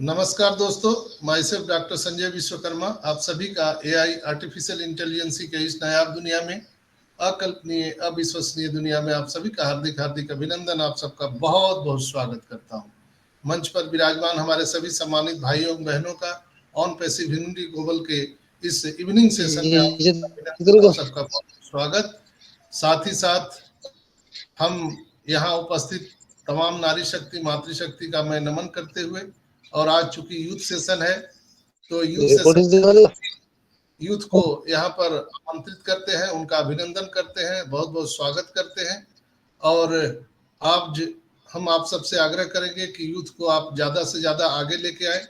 नमस्कार दोस्तों, my self doctor Sanjay Vishwakarma आप सभी का एआई आर्टिफिशियल इंटेलिजेंसी के इस नायाब दुनिया में, अकल्पनीय अविश्वसनीय दुनिया में आप सभी का हार्दिक हार्दिक अभिनंदन। आप सबका बहुत बहुत स्वागत करता हूं। मंच पर विराजमान हमारे सभी सम्मानित भाइयों बहनों का ऑन पैसिव ह्यूमनिटी ग्लोबल के इस इवनिंग सेशन में आप सबका बहुत स्वागत। साथ ही साथ हम यहाँ उपस्थित तमाम नारी शक्ति मातृशक्ति का मैं नमन करते हुए, और आज चूंकि यूथ सेशन है तो यूथ सेशन यूथ को यहाँ पर आमंत्रित करते हैं, उनका अभिनंदन करते हैं, बहुत बहुत स्वागत करते हैं। और हम आप सबसे आग्रह करेंगे कि यूथ को आप ज्यादा से ज्यादा आगे लेके आए।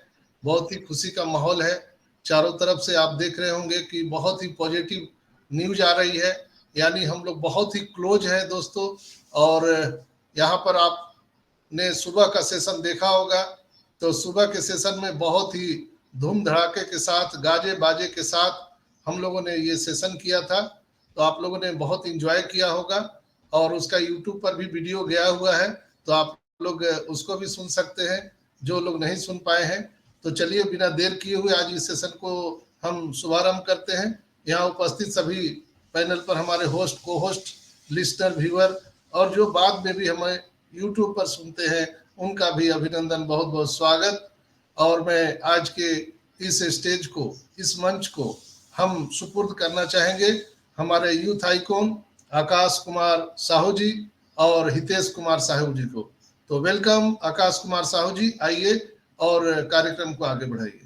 बहुत ही खुशी का माहौल है, चारों तरफ से आप देख रहे होंगे कि बहुत ही पॉजिटिव न्यूज आ रही है, यानी हम लोग बहुत ही क्लोज हैं दोस्तों। और यहाँ पर आपने सुबह का सेशन देखा होगा, तो सुबह के सेशन में बहुत ही धूम धड़ाके के साथ गाजे बाजे के साथ हम लोगों ने ये सेशन किया था, तो आप लोगों ने बहुत इंजॉय किया होगा। और उसका यूट्यूब पर भी वीडियो गया हुआ है, तो आप लोग उसको भी सुन सकते हैं जो लोग नहीं सुन पाए हैं। तो चलिए बिना देर किए हुए आज इस सेशन को हम शुभारंभ करते हैं। यहाँ उपस्थित सभी पैनल पर हमारे होस्ट, को होस्ट, लिस्टर, व्यूअर और जो बाद में भी हमें यूट्यूब पर सुनते हैं, उनका भी अभिनंदन, बहुत बहुत स्वागत। और मैं आज के इस स्टेज को, इस मंच को हम सुपुर्द करना चाहेंगे हमारे यूथ आइकॉन आकाश कुमार साहू जी और हितेश कुमार साहू जी को। तो वेलकम आकाश कुमार साहू जी, आइए और कार्यक्रम को आगे बढ़ाइए।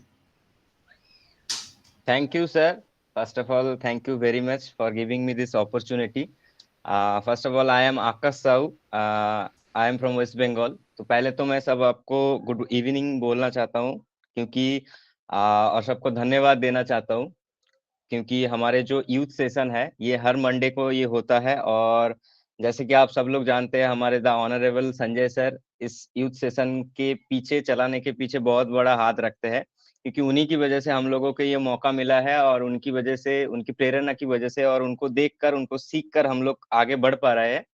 Thank you, sir. First of all, thank you very much for giving me this opportunity. First of all, I am Akash Sahu. I am from West Bengal. तो पहले तो मैं सब आपको गुड इवनिंग बोलना चाहता हूँ, क्योंकि और सबको धन्यवाद देना चाहता हूँ, क्योंकि हमारे जो यूथ सेशन है ये हर मंडे को ये होता है। और जैसे कि आप सब लोग जानते हैं, हमारे द ऑनरेबल संजय सर इस यूथ सेशन के पीछे चलाने के पीछे बहुत बड़ा हाथ रखते हैं, क्योंकि उन्हीं की वजह से हम लोगों को ये मौका मिला है, और उनकी वजह से, उनकी प्रेरणा की वजह से, और उनको देखकर, उनको सीखकर हम लोग आगे बढ़ पा रहे हैं।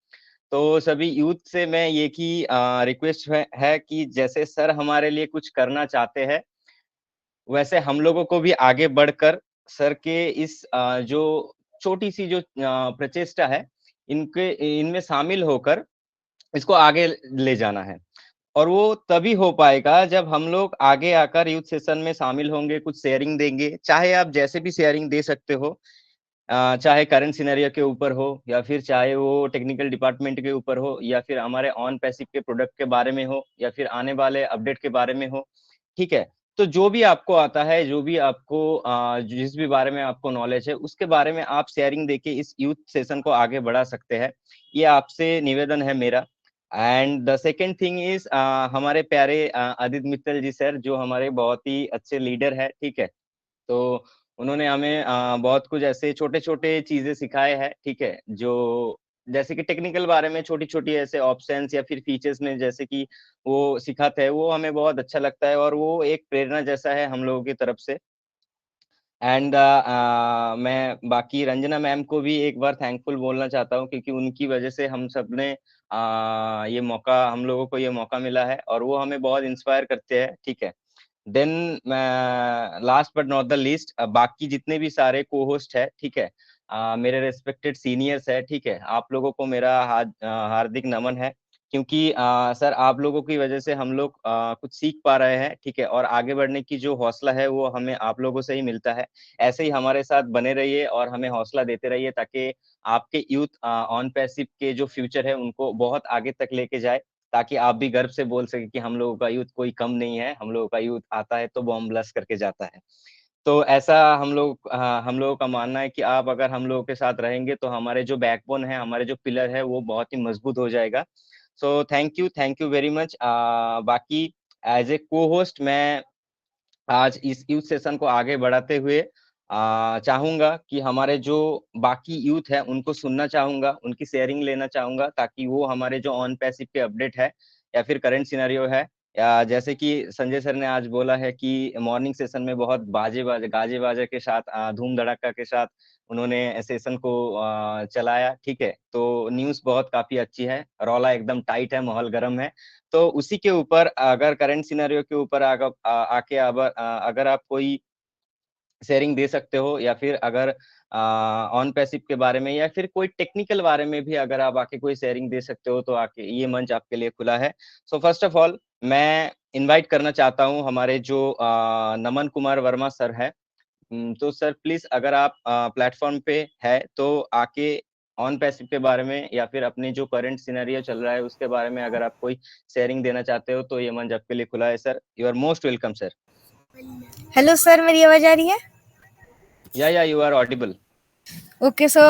तो सभी यूथ से मैं ये की रिक्वेस्ट है कि जैसे सर हमारे लिए कुछ करना चाहते हैं, वैसे हम लोगों को भी आगे बढ़कर सर के इस जो छोटी सी जो प्रचेष्टा है, इनमें शामिल होकर इसको आगे ले जाना है। और वो तभी हो पाएगा जब हम लोग आगे आकर यूथ सेशन में शामिल होंगे, कुछ शेयरिंग देंगे, चाहे आप जैसे भी शेयरिंग दे सकते हो, चाहे करंट सिनेरियो के ऊपर हो, या फिर चाहे वो टेक्निकल डिपार्टमेंट के ऊपर हो, या फिर हमारे ऑन पैसिव के प्रोडक्ट के बारे में हो, या फिर आने वाले अपडेट के बारे में हो। ठीक है, तो जो भी आपको आता है, जो भी आपको जिस भी बारे में आपको नॉलेज है, उसके बारे में आप शेयरिंग देके इस यूथ सेशन को आगे बढ़ा सकते हैं। ये आपसे निवेदन है मेरा। And the second thing is, हमारे प्यारे आदित्य मित्तल जी सर, जो हमारे बहुत ही अच्छे लीडर है, ठीक है। तो उन्होंने हमें बहुत कुछ ऐसे छोटे-छोटे चीजें सिखाए हैं, ठीक है, जो जैसे कि टेक्निकल बारे में छोटी-छोटी ऐसे ऑप्शंस या फिर फीचर्स में जैसे कि वो सिखाते हैं, वो हमें बहुत अच्छा लगता है, और वो एक प्रेरणा जैसा है हम लोगों की तरफ से। एंड मैं बाकी रंजना मैम को भी एक बार थैंकफुल बोलना चाहता हूँ, क्योंकि उनकी वजह से हम सब ने ये मौका, हम लोगों को ये मौका मिला है, और वो हमें बहुत इंस्पायर करते हैं, ठीक है। Then last but not the least, बाकी जितने भी सारे को होस्ट है, ठीक है, मेरे रेस्पेक्टेड सीनियर्स है, ठीक है, आप लोगों को मेरा हार्दिक नमन है, क्योंकि सर आप लोगों की वजह से हम लोग कुछ सीख पा रहे हैं, ठीक है, और आगे बढ़ने की जो हौसला है वो हमें आप लोगों से ही मिलता है। ऐसे ही हमारे साथ बने रहिए और हमें हौसला देते रहिए, ताकि आपके यूथ ऑन पैसिव के जो फ्यूचर है उनको बहुत आगे तक लेके जाए, ताकि आप भी गर्व से बोल सके कि हम लोगों का यूथ कोई कम नहीं है, हम लोगों का यूथ आता है तो बॉम्ब ब्लास्ट करके जाता है। तो ऐसा हम लोगों का मानना है कि आप अगर हम लोगों के साथ रहेंगे तो हमारे जो बैकबोन है, हमारे जो पिलर है, वो बहुत ही मजबूत हो जाएगा। सो थैंक यू वेरी मच। बाकी एज ए को होस्ट मैं आज इस यूथ सेशन को आगे बढ़ाते हुए चाहूंगा कि हमारे जो बाकी यूथ है उनको सुनना चाहूंगा, उनकी शेयरिंग लेना चाहूंगा, ताकि वो हमारे जो ऑन पैसिव के अपडेट है या फिर करंट सिनेरियो है या जैसे कि संजय सर ने आज बोला है कि मॉर्निंग सेशन में बहुत गाजे बाजे के साथ धूम धड़ाका के साथ उन्होंने सेशन को चलाया, ठीक है। तो न्यूज़ बहुत काफी अच्छी है, रौला एकदम टाइट है, माहौल गर्म है। तो उसी के ऊपर अगर करंट सिनेरियो के ऊपर आके अगर आप कोई शेयरिंग दे सकते हो, या फिर अगर ऑन पैसिव के बारे में या फिर कोई टेक्निकल बारे में भी अगर आप आके कोई शेयरिंग दे सकते हो, तो आके ये मंच आपके लिए खुला है। सो फर्स्ट ऑफ ऑल मैं इनवाइट करना चाहता हूँ हमारे जो नमन कुमार वर्मा सर है। तो सर प्लीज अगर आप प्लेटफॉर्म पे है तो आके ऑन पैसिव के बारे में या फिर अपने जो करंट सिनेरियो चल रहा है उसके बारे में अगर आप कोई शेयरिंग देना चाहते हो, तो ये मंच आपके लिए खुला है sir. You are most welcome sir. Hello sir, मेरी आवाज आ रही है? Yeah you are audible. Okay, so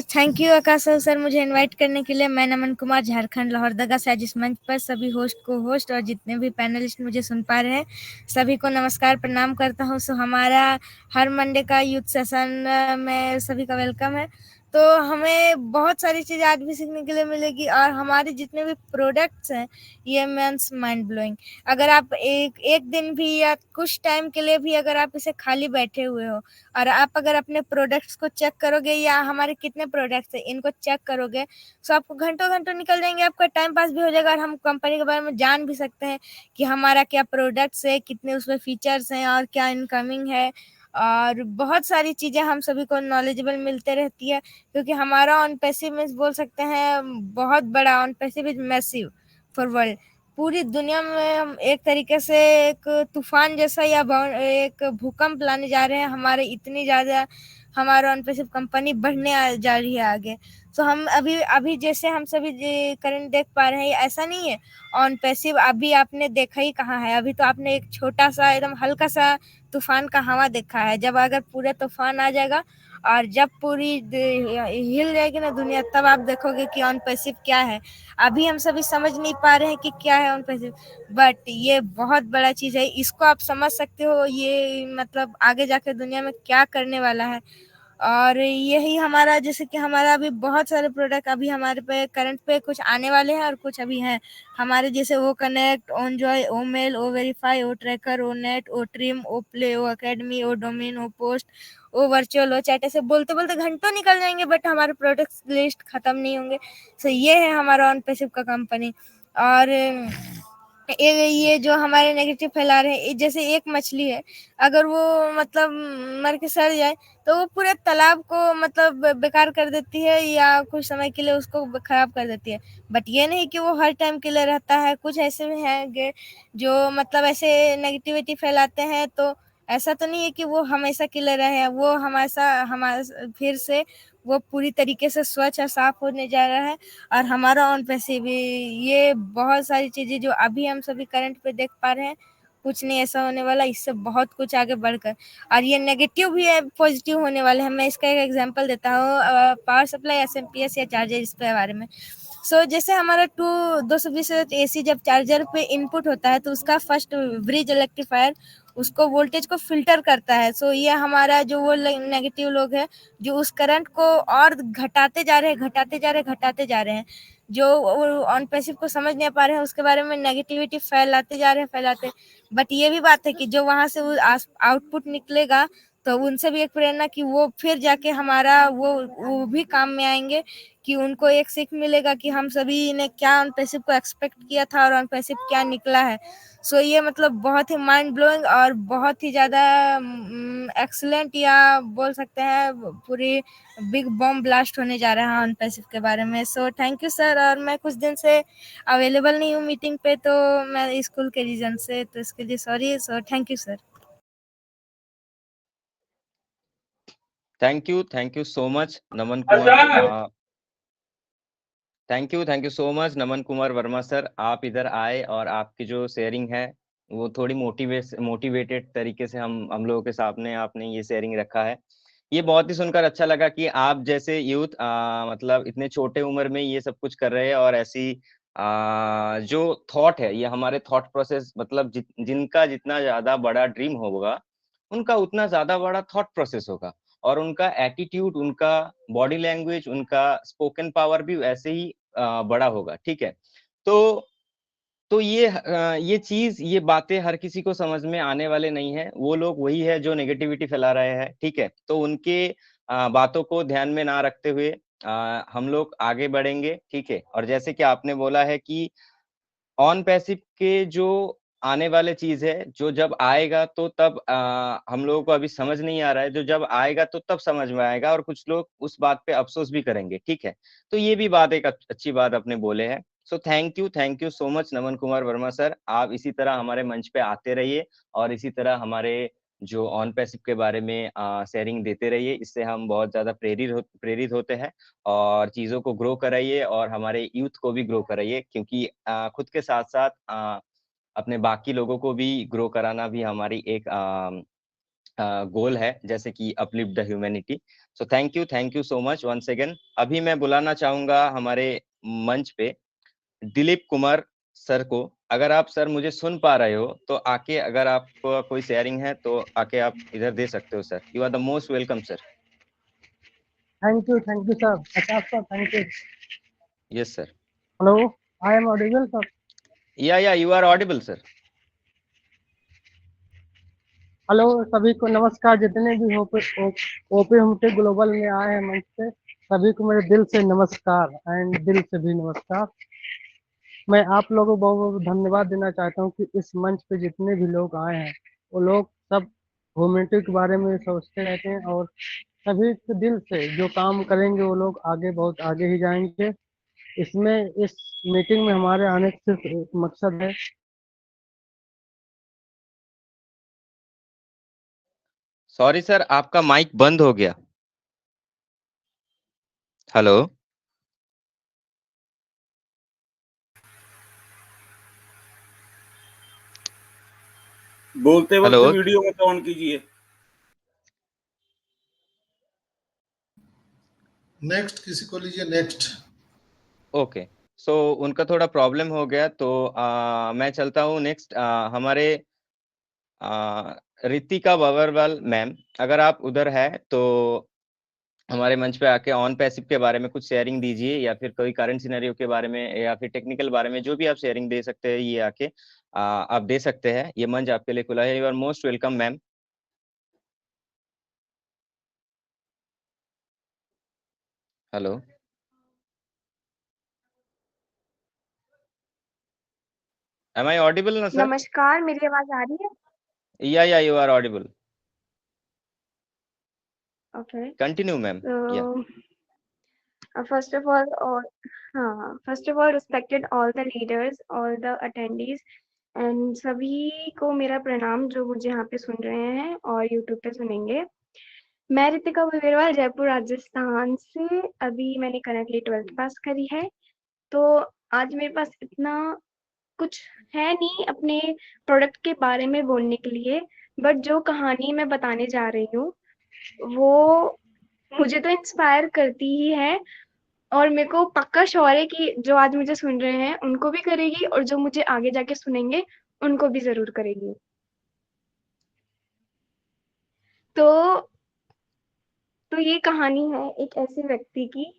thank you Akash sir मुझे इनवाइट करने के लिए। मैं नमन कुमार, झारखंड लोहरदगा से आज इस मंच पर सभी होस्ट को होस्ट और जितने भी पैनलिस्ट मुझे सुन पा रहे हैं सभी को नमस्कार प्रणाम करता हूं। सो हमारा हर मंडे का यूथ सेशन में सभी का वेलकम है। तो हमें बहुत सारी चीज़ें आज भी सीखने के लिए मिलेगी और हमारे जितने भी प्रोडक्ट्स हैं ये मीन्स माइंड ब्लोइंग। अगर आप एक दिन भी या कुछ टाइम के लिए भी अगर आप इसे खाली बैठे हुए हो और आप अगर अपने प्रोडक्ट्स को चेक करोगे या हमारे कितने प्रोडक्ट्स हैं इनको चेक करोगे तो आपको घंटों घंटों निकल जाएंगे, आपका टाइम पास भी हो जाएगा और हम कंपनी के बारे में जान भी सकते हैं कि हमारा क्या प्रोडक्ट्स है, कितने उसमें फीचर्स हैं और क्या इनकमिंग है। और बहुत सारी चीज़ें हम सभी को नॉलेजेबल मिलते रहती है क्योंकि हमारा ऑन पैसिव मींस बोल सकते हैं बहुत बड़ा। On passive is massive for world. पूरी दुनिया में हम एक तरीके से एक तूफान जैसा या एक भूकंप लाने जा रहे हैं। हमारे इतनी ज़्यादा हमारा ऑन पैसिव कंपनी बढ़ने जा रही है आगे। तो हम अभी जैसे हम सभी करंट देख पा रहे हैं ऐसा नहीं है। ऑन पैसिव अभी आपने देखा ही कहाँ है, अभी तो आपने एक छोटा सा एकदम हल्का सा तूफान का हवा देखा है। जब अगर पूरा तूफान आ जाएगा और जब पूरी हिल जाएगी ना दुनिया, तब आप देखोगे कि ऑन पैसिव क्या है। अभी हम सभी समझ नहीं पा रहे हैं कि क्या है ऑन पैसिव, बट ये बहुत बड़ा चीज़ है। इसको आप समझ सकते हो, ये मतलब आगे जाकर दुनिया में क्या करने वाला है। और यही हमारा जैसे कि हमारा अभी बहुत सारे प्रोडक्ट अभी हमारे पे करंट पे कुछ आने वाले हैं और कुछ अभी हैं हमारे, जैसे ओ कनेक्ट, ओन जॉय, ओ मेल, ओ वेरीफाई, ओ ट्रैकर, ओ नेट, ओ ट्रिम, ओ प्ले, ओ अकेडमी, ओ डोमेन, ओ पोस्ट, ओ वर्चुअल, ओ चैट। ऐसे बोलते बोलते घंटों निकल जाएंगे बट हमारे प्रोडक्ट लिस्ट खत्म नहीं होंगे। सो ये है हमारा ऑन पैसिव का कंपनी। और ये जो हमारे नेगेटिव फैला रहे हैं, जैसे एक मछली है अगर वो मतलब मर के सड़ जाए तो वो पूरे तालाब को मतलब बेकार कर देती है या कुछ समय के लिए उसको खराब कर देती है। बट ये नहीं कि वो हर टाइम के लिए रहता है। कुछ ऐसे भी हैं जो मतलब ऐसे नेगेटिविटी फैलाते हैं, तो ऐसा तो नहीं है कि वो हमेशा के लिए रहे। वो हमारा फिर से वो पूरी तरीके से स्वच्छ और साफ होने जा रहा है। और हमारा ऑन पैसिव भी ये बहुत सारी चीज़ें जो अभी हम सभी करंट पे देख पा रहे हैं, कुछ नहीं ऐसा होने वाला, इससे बहुत कुछ आगे बढ़कर। और ये नेगेटिव भी है, पॉजिटिव होने वाले हैं। मैं इसका एक एग्जांपल देता हूँ, पावर सप्लाई, एसएमपीएस या चार्जर, इस पे बारे में। जैसे हमारा 220 एसी जब चार्जर पे इनपुट होता है तो उसका फर्स्ट ब्रिज इलेक्ट्रीफायर उसको वोल्टेज को फिल्टर करता है। ये हमारा जो वो नेगेटिव लोग हैं जो उस करंट को और घटाते जा रहे हैं, जो ऑन पैसिव को समझ नहीं पा रहे हैं, उसके बारे में नेगेटिविटी फैलाते जा रहे हैं। बट ये भी बात है कि जो वहां से आउटपुट निकलेगा तो उनसे भी एक प्रेरणा कि वो फिर जाके हमारा वो भी काम में आएंगे, कि उनको एक सीख मिलेगा कि हम सभी ने क्या ऑन पैसिव को एक्सपेक्ट किया था और ऑन पैसिव क्या निकला है। ये मतलब बहुत ही माइंड ब्लोइंग और बहुत ही ज़्यादा एक्सीलेंट या बोल सकते हैं पूरी बिग बॉम्ब ब्लास्ट होने जा रहा है ऑन पैसिव के बारे में। Thank you sir. और मैं कुछ दिन से अवेलेबल नहीं हूँ मीटिंग पे, तो मैं स्कूल के रीजन से, तो इसके लिए sorry. Thank you sir. Thank you so much Naman Kumar. Thank you so much Naman Kumar Verma sir, आप इधर आए और आपकी जो शेयरिंग है वो थोड़ी मोटिवेटेड तरीके से हम लोगों के सामने आपने ये शेयरिंग रखा है। ये बहुत ही सुनकर अच्छा लगा कि आप जैसे यूथ मतलब इतने छोटे उम्र में ये सब कुछ कर रहे हैं, और ऐसी जो थॉट है, ये हमारे थॉट प्रोसेस मतलब जिनका जितना ज्यादा बड़ा ड्रीम होगा उनका उतना ज्यादा बड़ा थॉट प्रोसेस होगा, और उनका एटीट्यूड, उनका बॉडी लैंग्वेज, उनका स्पोकन पावर भी वैसे ही बड़ा होगा, ठीक है। तो तो ये चीज, ये बातें हर किसी को समझ में आने वाले नहीं है। वो लोग वही है जो नेगेटिविटी फैला रहे हैं, ठीक है। तो उनके बातों को ध्यान में ना रखते हुए हम लोग आगे बढ़ेंगे, ठीक है। और जैसे कि आपने बोला है कि ऑन पैसिव के जो आने वाले चीज है, जो जब आएगा तो तब हम लोगों को अभी समझ नहीं आ रहा है, जो जब आएगा तो तब समझ में आएगा, और कुछ लोग उस बात पे अफसोस भी करेंगे, ठीक है। तो ये भी बात एक अच्छी बात आपने बोले हैं। सो thank you so much Naman Kumar Verma sir. आप इसी तरह हमारे मंच पे आते रहिए और इसी तरह हमारे जो ऑन पैसिव के बारे में शेयरिंग देते रहिए। इससे हम बहुत ज्यादा प्रेरित होते हैं, और चीजों को ग्रो कराइए और हमारे यूथ को भी ग्रो कराइए, क्योंकि खुद के साथ साथ अपने बाकी लोगों को भी ग्रो कराना भी हमारी एक गोल है, जैसे कि uplift the humanity. So thank you so much once again. अभी मैं बुलाना चाहूंगा हमारे मंच पे दिलीप कुमार सर को। अगर आप सर मुझे सुन पा रहे हो तो आके, अगर आप कोई शेयरिंग है तो आके आप इधर दे सकते हो sir. You are the most welcome sir. Thank you, sir. Akash sir, thank you. Yes sir. Hello, I am audible, sir. Yeah you are audible sir. Hello सभी को नमस्कार। जितने भी ओपी होमटे ग्लोबल में आए हैं मंच पे, सभी को मेरे दिल से नमस्कार एंड दिल से भी नमस्कार। मैं आप लोगों को बहुत बहुत धन्यवाद देना चाहता हूँ कि इस मंच पे जितने भी लोग आए हैं, वो लोग सब ह्यूमैनिटी के बारे में सोचते रहते हैं, और सभी के दिल से जो काम करेंगे वो लोग आगे बहुत आगे ही जाएंगे। इसमें इस मीटिंग में हमारे आने का सिर्फ एक मकसद है। सॉरी सर, आपका माइक बंद हो गया। हेलो। बोलते वक्त हेलो। वीडियो मत ऑन कीजिए। नेक्स्ट किसी को लीजिए, नेक्स्ट। ओके, सो उनका थोड़ा प्रॉब्लम हो गया, तो मैं चलता हूँ नेक्स्ट। हमारे रितिका बबरवाल मैम, अगर आप उधर है तो हमारे मंच पे आके ऑन पैसिव के बारे में कुछ शेयरिंग दीजिए, या फिर कोई करंट सिनेरियो के बारे में, या फिर टेक्निकल बारे में, जो भी आप शेयरिंग दे सकते हैं, ये आके आप दे सकते हैं। ये मंच आपके लिए खुला है। You are most welcome ma'am. Hello. Am I audible ना सर? नमस्कार, मेरी आवाज आ रही है? Yeah you are audible. Okay. Continue ma'am. Yeah First of all, respected all the leaders, all the attendees, and सभी को मेरा प्रणाम जो मुझे यहाँ पे सुन रहे हैं और YouTube पे सुनेंगे। मैं रितिका बबरवाल, जयपुर राजस्थान से। अभी मैंने करंटली 12th पास करी है। तो आज मेरे पास इतना कुछ है नहीं अपने प्रोडक्ट के बारे में बोलने के लिए, बट जो कहानी मैं बताने जा रही हूँ वो मुझे तो इंस्पायर करती ही है, और मेरे को पक्का श्योर है कि जो आज मुझे सुन रहे हैं उनको भी करेगी, और जो मुझे आगे जाके सुनेंगे उनको भी जरूर करेगी। तो ये कहानी है एक ऐसे व्यक्ति की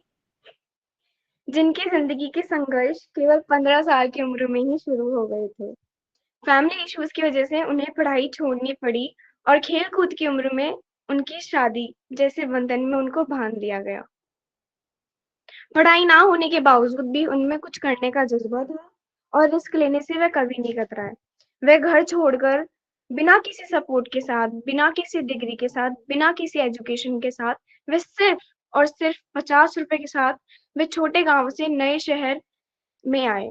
जिनकी जिंदगी के संघर्ष केवल 15 साल की उम्र में ही शुरू हो गए थे। फैमिली इश्यूज की वजह से उन्हें पढ़ाई छोड़नी पड़ी, और खेल कूद की उम्र में उनकी शादी जैसे बंधन में उनको बांध दिया गया। पढ़ाई ना होने के बावजूद भी उनमें कुछ करने का जज्बा था, और रिस्क लेने से वह कभी नहीं कतराए। वह घर छोड़कर बिना किसी सपोर्ट के साथ, बिना किसी डिग्री के साथ, बिना किसी एजुकेशन के साथ, वे सिर्फ और सिर्फ 50 रुपए के साथ वे छोटे गांव से नए शहर में आए।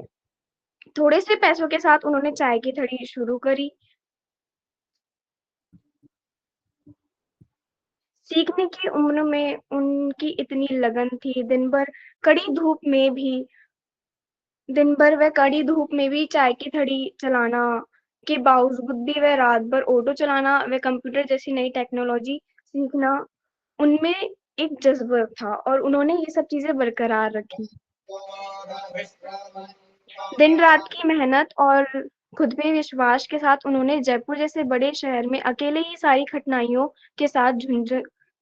थोड़े से पैसों के साथ उन्होंने चाय की ठड़ी शुरू करी। सीखने की उम्र में उनकी इतनी लगन थी, दिन भर वह कड़ी धूप में भी चाय की ठड़ी चलाना के बावजूद भी वह रात भर ऑटो चलाना, वह कंप्यूटर जैसी नई टेक्नोलॉजी सीखना, उनमें एक जज्बा था, और उन्होंने ये सब चीजें बरकरार रखी। दिन रात की मेहनत और खुद पे विश्वास के साथ उन्होंने जयपुर जैसे बड़े शहर में अकेले ही सारी कठिनाइयों के साथ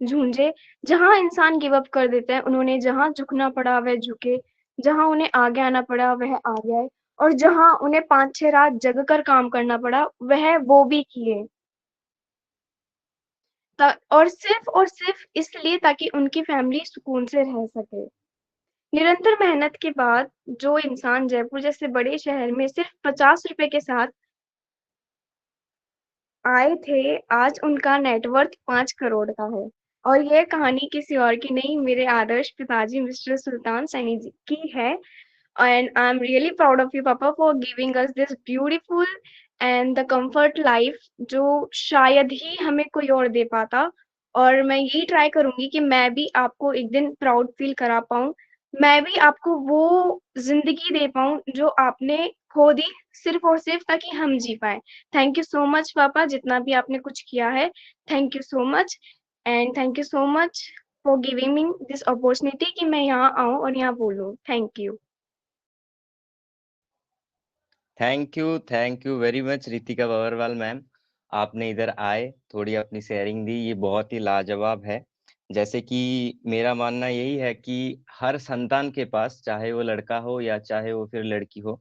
झूंझे। जहां इंसान गिव अप कर देता है, उन्होंने जहां झुकना पड़ा वह झुके, जहां उन्हें आगे आना पड़ा वह आगे आए, और जहाँ उन्हें 5-6 रात जग कर काम करना पड़ा, वह वो भी किए। और सिर्फ इसलिए ताकि उनकी फैमिली सुकून से रह सके। निरंतर मेहनत के बाद जो इंसान जयपुर जैसे बड़े शहर में सिर्फ 50 रुपए के साथ आए थे, आज उनका नेटवर्थ 5 करोड़ का है। और यह कहानी किसी और की नहीं, मेरे आदर्श पिताजी मिस्टर सुल्तान सैनी जी की है। And I'm really proud of you, Papa, for giving us this beautiful and the comfort life जो शायद ही हमें कोई और दे पाता। और मैं यही ट्राई करूंगी कि मैं भी आपको एक दिन प्राउड फील करा पाऊं, मैं भी आपको वो जिंदगी दे पाऊं जो आपने खो दी, सिर्फ और सिर्फ ताकि हम जी पाए। थैंक यू सो मच पापा, जितना भी आपने कुछ किया है, thank you so much. And thank you so much for giving me this opportunity कि मैं यहाँ आऊं और यहाँ बोलूं। Thank you. Thank you very much Ritika Babarwal ma'am. आपने इधर आए, थोड़ी अपनी शेयरिंग दी, ये बहुत ही लाजवाब है। जैसे कि मेरा मानना यही है कि हर संतान के पास, चाहे वो लड़का हो या चाहे वो फिर लड़की हो,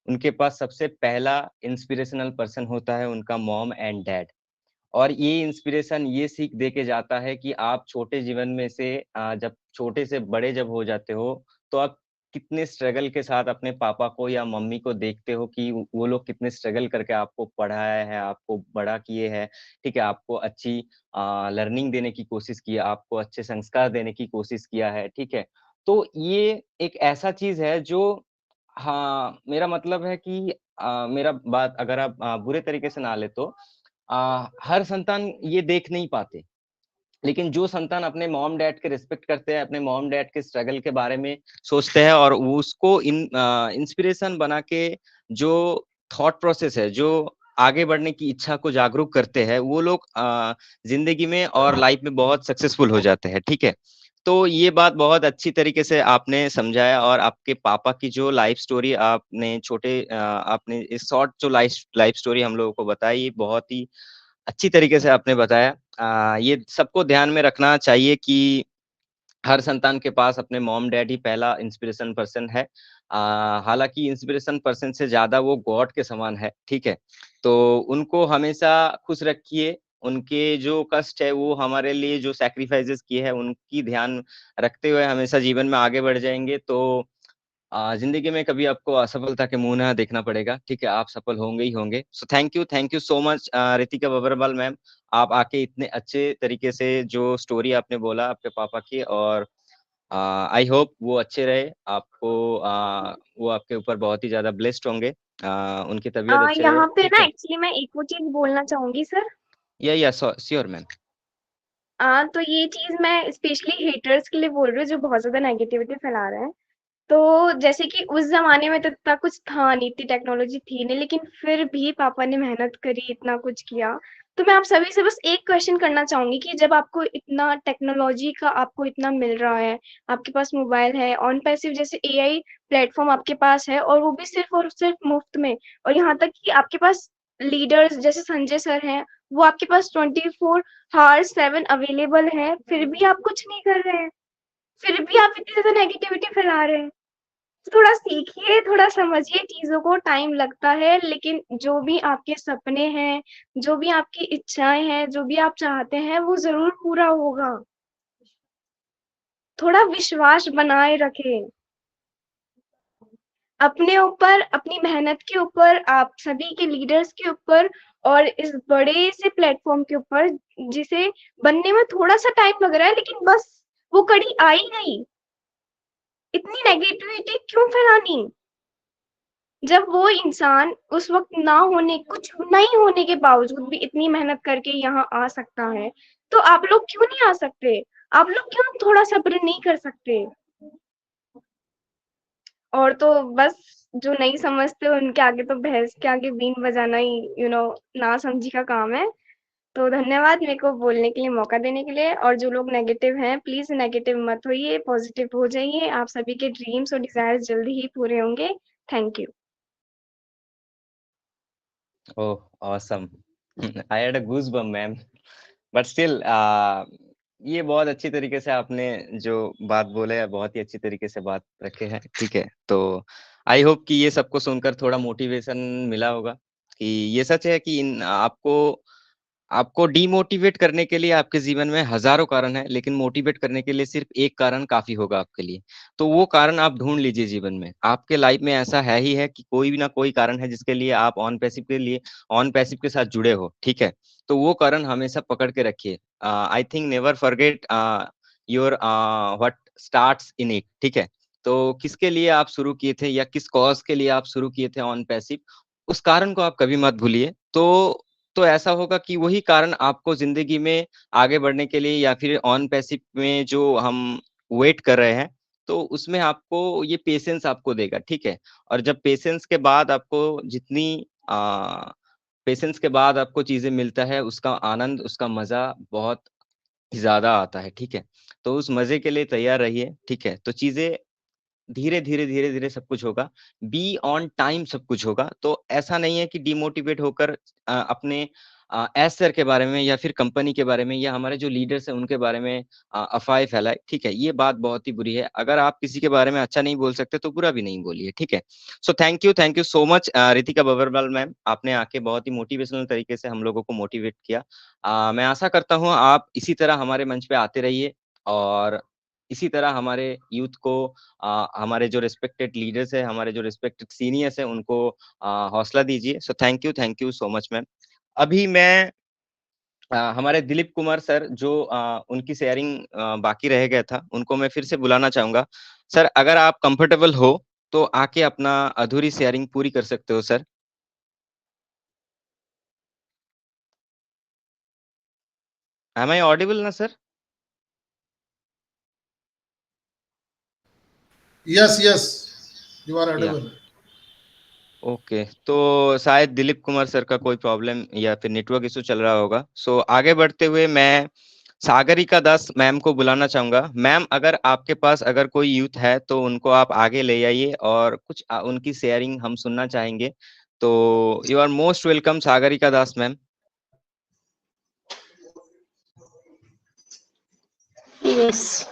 उनके पास सबसे पहला इंस्पिरेशनल पर्सन होता है उनका मॉम एंड डैड। और ये इंस्पिरेशन ये सीख दे के जाता है कि आप छोटे जीवन में से जब छोटे से बड़े जब हो जाते हो, तो आप कितने स्ट्रगल के साथ अपने पापा को या मम्मी को देखते हो कि वो लोग कितने स्ट्रगल करके आपको पढ़ाया है, आपको बड़ा किए हैं, ठीक है? आपको अच्छी लर्निंग देने की कोशिश की है, आपको अच्छे संस्कार देने की कोशिश किया है, ठीक है? तो ये एक ऐसा चीज़ है जो हाँ, मेरा मतलब है कि मेरा बात अगर आप बुरे तरीके से ना ले तो हर संतान ये देख नहीं पाते। लेकिन जो संतान अपने मॉम डैड के रिस्पेक्ट करते हैं, अपने मॉम डैड के स्ट्रगल के बारे में सोचते हैं और वो उसको इंस्पिरेशन बना के जो थॉट प्रोसेस है, जो आगे बढ़ने की इच्छा को जागरूक करते हैं, वो लोग ज़िंदगी में और लाइफ में बहुत सक्सेसफुल हो जाते हैं, ठीक है? तो ये बात बहुत अच्छी तरीके से आपने समझाया और आपके पापा की जो लाइफ स्टोरी आपने इस शॉर्ट जो लाइफ स्टोरी हम लोगों को बताई, ये बहुत ही अच्छी तरीके से आपने बताया। ये सबको ध्यान में रखना चाहिए कि हर संतान के पास अपने मॉम डैड ही पहला इंस्पिरेशन पर्सन है। हालाँकि इंस्पिरेशन पर्सन से ज़्यादा वो गॉड के समान है, ठीक है? तो उनको हमेशा खुश रखिए, उनके जो कष्ट है वो हमारे लिए जो सैक्रिफाइसेज़ किए हैं उनकी ध्यान रखते हुए हमेशा जीवन में आगे बढ़ जाएँगे तो ज़िंदगी में कभी आपको असफलता के मुँह ना देखना पड़ेगा, ठीक है? आप सफल होंगे ही होंगे। So thank you so much Ritika Babarwal ma'am. आप आके इतने अच्छे तरीके से जो स्टोरी आपने बोला आपके पापा की और आई होप वो अच्छे रहे, वो आपके ऊपर बहुत ही ज़्यादा ब्लेस्ड होंगे। उनकी तबीयत अच्छी रहे, यहाँ पे ठीक ना है? एक्चुअली मैं एक वो चीज़ बोलना चाहूँगी सर। या श्योर मैम। तो ये चीज़ मैं स्पेशली हेटर्स के लिए बोल रही हूँ जो बहुत ज़्यादा नेगेटिविटी फैला रहे हैं। तो जैसे कि उस ज़माने में तो इतना कुछ था नहीं, इतनी टेक्नोलॉजी थी नहीं, लेकिन फिर भी पापा ने मेहनत करी, इतना कुछ किया। तो मैं आप सभी से बस एक क्वेश्चन करना चाहूँगी कि जब आपको इतना टेक्नोलॉजी का आपको इतना मिल रहा है, आपके पास मोबाइल है, ऑन पैसिव जैसे एआई प्लेटफ़ॉर्म आपके पास है और वो भी सिर्फ़ और सिर्फ़ मुफ़्त में, और यहाँ तक कि आपके पास लीडर्स जैसे संजय सर हैं, वो आपके पास 24 हॉर्स 7 अवेलेबल है, फिर भी आप कुछ नहीं कर रहे हैं। फिर भी आप इतनी ज़्यादा नेगेटिविटी फैला रहे हैं। तो थोड़ा सीखिए, थोड़ा समझिए चीज़ों को, टाइम लगता है, लेकिन जो भी आपके सपने हैं, जो भी आपकी इच्छाएँ हैं, जो भी आप चाहते हैं, वो ज़रूर पूरा होगा। थोड़ा विश्वास बनाए रखें। अपने ऊपर, अपनी मेहनत के ऊपर, आप सभी के लीडर्स के ऊपर और इस बड़े से प्लेटफ़ॉर्म के ऊपर जिसे बनने में थोड़ा-सा टाइम लग रहा है, लेकिन बस वो कड़ी आ ही गई। इतनी नेगेटिविटी क्यों फैलानी? जब वो इंसान उस वक़्त कुछ नहीं होने के बावजूद भी इतनी मेहनत करके यहाँ आ सकता है, तो आप लोग क्यों नहीं आ सकते? आप लोग क्यों थोड़ा सब्र नहीं कर सकते? और तो बस जो नहीं समझते उनके आगे तो भैंस के आगे बीन बजाना ही नासमझी का काम है। तो धन्यवाद मेरे को बोलने के लिए, मौका देने के लिए। और जो लोग नेगेटिव हैं, प्लीज़ नेगेटिव मत होइए, पॉज़िटिव हो जाइए। आप सभी के ड्रीम्स और डिज़ायर्स जल्दी ही पूरे होंगे। Thank you. Oh! Awesome. I had a goosebump ma'am. But still ये बहुत अच्छी तरीके से आपने जो बात बोले बहुत ही अच्छी तरीके से बात रखे हैं, ठीक है? तो आई होप कि ये सबको सुनकर थोड़ा मोटिवेशन मिला होगा कि ये सच है कि आपको डीमोटिवेट करने के लिए आपके जीवन में हजारों कारण है, लेकिन मोटिवेट करने के लिए सिर्फ एक कारण काफी होगा आपके लिए। तो वो कारण आप ढूंढ लीजिए जीवन में। आपके लाइफ में ऐसा है ही है कि कोई भी ना कोई कारण है जिसके लिए आप ऑन पैसिव के साथ जुड़े हो, ठीक है। तो वो कारण हमेशा पकड़ के रखिए। I think never forget your what starts in it, ठीक है। तो किसके लिए आप शुरू किए थे या किस कॉज के लिए आप शुरू किए थे ऑन पैसिव, उस कारण को आप कभी मत भूलिए। तो ऐसा होगा कि वही कारण आपको जिंदगी में आगे बढ़ने के लिए या फिर ऑन पैसिव में जो हम वेट कर रहे हैं, तो उसमें आपको ये पेशेंस आपको देगा, ठीक है। और जब पेशेंस के बाद आपको पेशेंस के बाद आपको चीजें मिलता है, उसका आनंद, उसका मजा बहुत ज्यादा आता है, ठीक है। तो उस मजे के लिए तैयार रहिए, ठीक है। तो चीजें धीरे धीरे सब कुछ होगा। बी ऑन टाइम सब कुछ होगा। तो ऐसा नहीं है कि डिमोटिवेट होकर अपने एस सर के बारे में या फिर कंपनी के बारे में या हमारे जो लीडर्स हैं उनके बारे में अफवाहें फैलाए, ठीक है। ये बात बहुत ही बुरी है। अगर आप किसी के बारे में अच्छा नहीं बोल सकते तो बुरा भी नहीं बोलिए, ठीक है। So thank you so much Ritika Babarwal ma'am, आपने आके बहुत ही मोटिवेशनल तरीके से हम लोगों को मोटिवेट किया। मैं आशा करता हूँ आप इसी तरह हमारे मंच पे आते रहिए और इसी तरह हमारे यूथ को हमारे जो रिस्पेक्टेड लीडर्स है, हमारे जो रिस्पेक्टेड सीनियर्स है, उनको हौसला दीजिए। सो thank you so much ma'am. अभी मैं हमारे दिलीप कुमार सर जो उनकी शेयरिंग बाकी रह गया था, उनको मैं फिर से बुलाना चाहूंगा। सर अगर आप कंफर्टेबल हो तो आके अपना अधूरी शेयरिंग पूरी कर सकते हो सर। एम आई ऑडिबल ना sir? Yes, you are audible. Okay, तो शायद दिलीप कुमार सर का कोई प्रॉब्लम या फिर नेटवर्क इशू चल रहा होगा। सो आगे बढ़ते हुए मैं सागरिका दास मैम को बुलाना चाहूंगा। मैम अगर आपके पास अगर कोई यूथ है तो उनको आप आगे ले आइए और कुछ उनकी शेयरिंग हम सुनना चाहेंगे। तो you are most welcome Sagarika Das ma'am. Yes,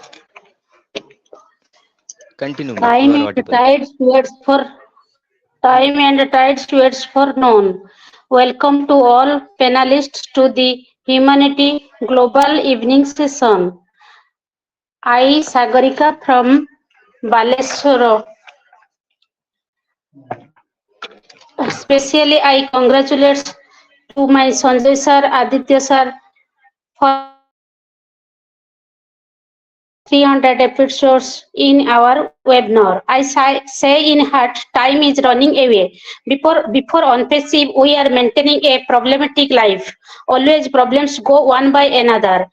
continue ma'am, time you are and audible. tides towards for none. Welcome to all panelists to the Humanity Global Evening Session. I, Sagarika from Baleshwar. Especially, I congratulate to my Sanjay sir, Aditya sir for 300 episodes in our webinar. I say in heart, time is running away. Before on passive, we are maintaining a problematic life. Always problems go one by another.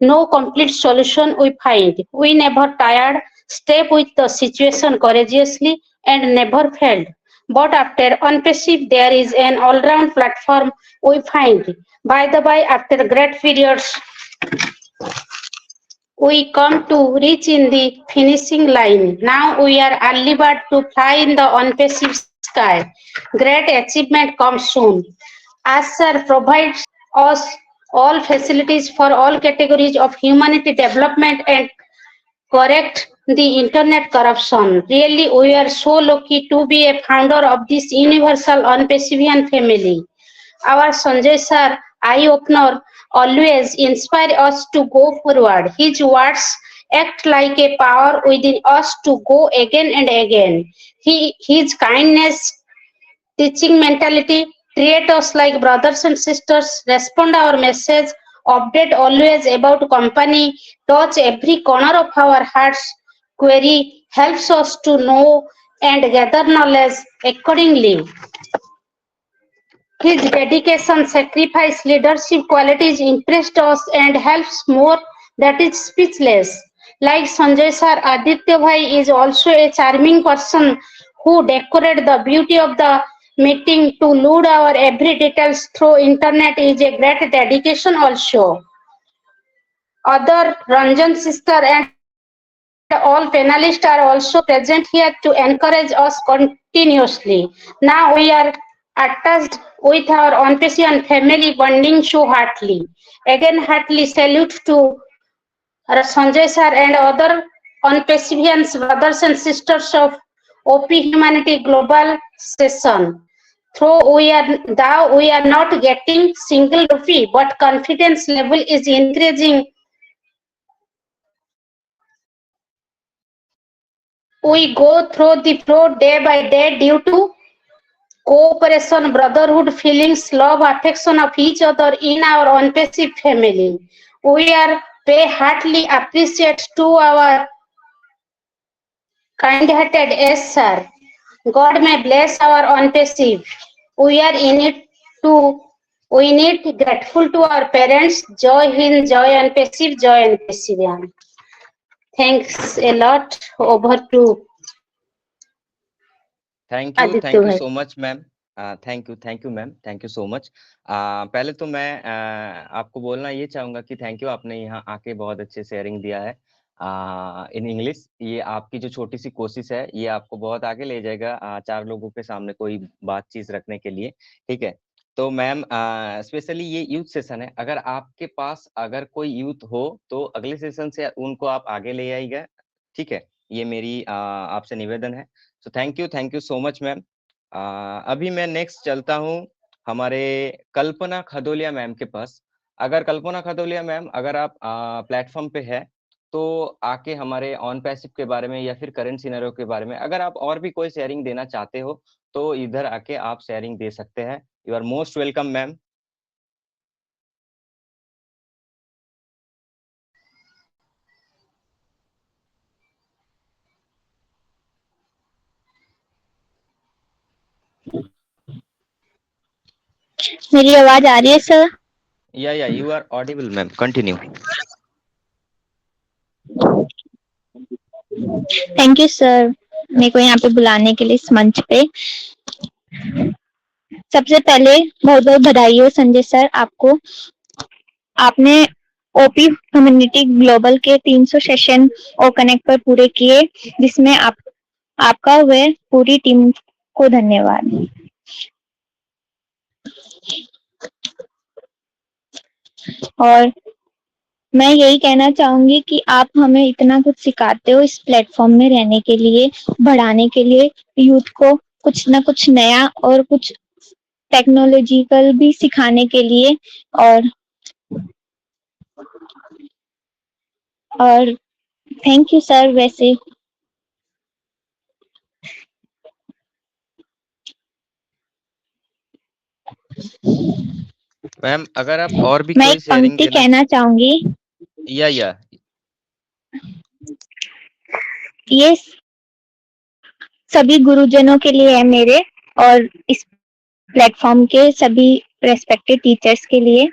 No complete solution we find. We never tired, step with the situation courageously and never failed. But after on passive, there is an all-round platform we find. By the by, after great periods, we come to reach in the finishing line. Now we are early bird to fly in the unpassive sky. Great achievement comes soon. As Sir provides us all facilities for all categories of humanity development and correct the internet corruption. Really, we are so lucky to be a founder of this universal unpassivian family. Our Sanjay sir, eye-opener, always inspire us to go forward. His words act like a power within us to go again and again. His kindness, teaching mentality, treat us like brothers and sisters, respond our message, update always about company, touch every corner of our hearts, query, helps us to know and gather knowledge accordingly. His dedication, sacrifice, leadership qualities impressed us and helps more that is speechless. Like Sanjay sir, Aditya Bhai is also a charming person who decorated the beauty of the meeting to lead our every details through internet is a great dedication also. Other Ranjan sister and all panelists are also present here to encourage us continuously. Now we are attached with our on-patient family bonding so heartily. Again, heartily salute to Sanjay sir and other on-patients brothers and sisters of OP Humanity Global session. Though we are not getting single rupee, but confidence level is increasing. We go through the flow day by day due to cooperation, brotherhood, feelings, love, affection of each other in our OnPassive family. We are pay heartily appreciate to our kind-hearted yes, sir. God may bless our OnPassive. We are in it to we need grateful to our parents. Joy in joy OnPassive, joy OnPassive. Thanks a lot. Over to thank you Aditya bhai. So much ma'am. Thank you ma'am, thank you so much. पहले तो मैं आपको बोलना ये चाहूंगा कि thank you, आपने यहाँ आके बहुत अच्छे शेयरिंग दिया है इन इंग्लिश। ये आपकी जो छोटी सी कोशिश है ये आपको बहुत आगे ले जाएगा 4 लोगों के सामने कोई बातचीत रखने के लिए, ठीक है। तो मैम स्पेशली ये यूथ सेशन है, अगर आपके पास अगर कोई यूथ हो तो अगले सेशन से उनको आप आगे ले आइएगा, ठीक है। ये मेरी आपसे निवेदन है। So thank you so much ma'am. अभी मैं नेक्स्ट चलता हूँ हमारे कल्पना खदोलिया मैम के पास। अगर कल्पना खदोलिया मैम अगर आप प्लेटफॉर्म पे है तो आके हमारे ऑन पैसिव के बारे में या फिर करंट सिनेरियो के बारे में अगर आप और भी कोई शेयरिंग देना चाहते हो तो इधर आके आप शेयरिंग दे सकते हैं। You are most welcome ma'am. मेरी आवाज आ रही है sir? Yeah you are audible ma'am, continue. Thank you sir मेरे को यहाँ पे बुलाने के लिए इस मंच पे। सबसे पहले बहुत बहुत बधाई हो संजय सर आपको। आपने ओपी ह्यूमैनिटी ग्लोबल के 300 सेशन और कनेक्ट पर पूरे किए, जिसमें आपका व पूरी टीम को धन्यवाद। और मैं यही कहना चाहूंगी कि आप हमें इतना कुछ सिखाते हो इस प्लेटफॉर्म में रहने के लिए, बढ़ाने के लिए, यूथ को कुछ ना कुछ नया और कुछ टेक्नोलॉजिकल भी सिखाने के लिए। और थैंक यू सर। वैसे मैम अगर आप और भी मैं कोई एक शेयरिंग पंक्ति देना कहना चाहूंगी। या ये सभी गुरुजनों के लिए है मेरे, और इस प्लेटफॉर्म के सभी रेस्पेक्टेड टीचर्स के लिए,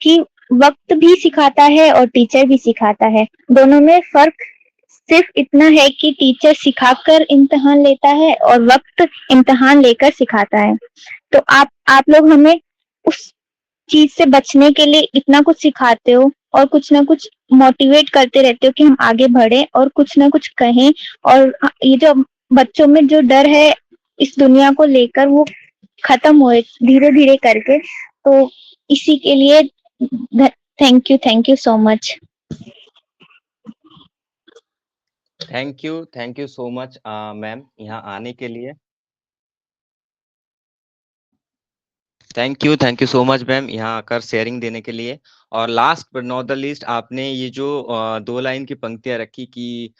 कि वक्त भी सिखाता है और टीचर भी सिखाता है। दोनों में फर्क सिर्फ इतना है कि टीचर सिखाकर इम्तिहान लेता है और वक्त इम्तिहान लेकर सिखाता है। तो आप लोग हमें उस चीज से बचने के लिए इतना कुछ सिखाते हो और कुछ ना कुछ मोटिवेट करते रहते हो कि हम आगे बढ़े और कुछ ना कुछ कहें। और ये जो बच्चों में जो डर है इस दुनिया को लेकर वो खत्म होए धीरे धीरे करके। तो इसी के लिए thank you so much. Thank you so much ma'am यहाँ आने के लिए। Thank you so much ma'am यहाँ आकर शेयरिंग देने के लिए। और last but not the least, आपने ये जो 2 लाइन की पंक्तियां रखी कि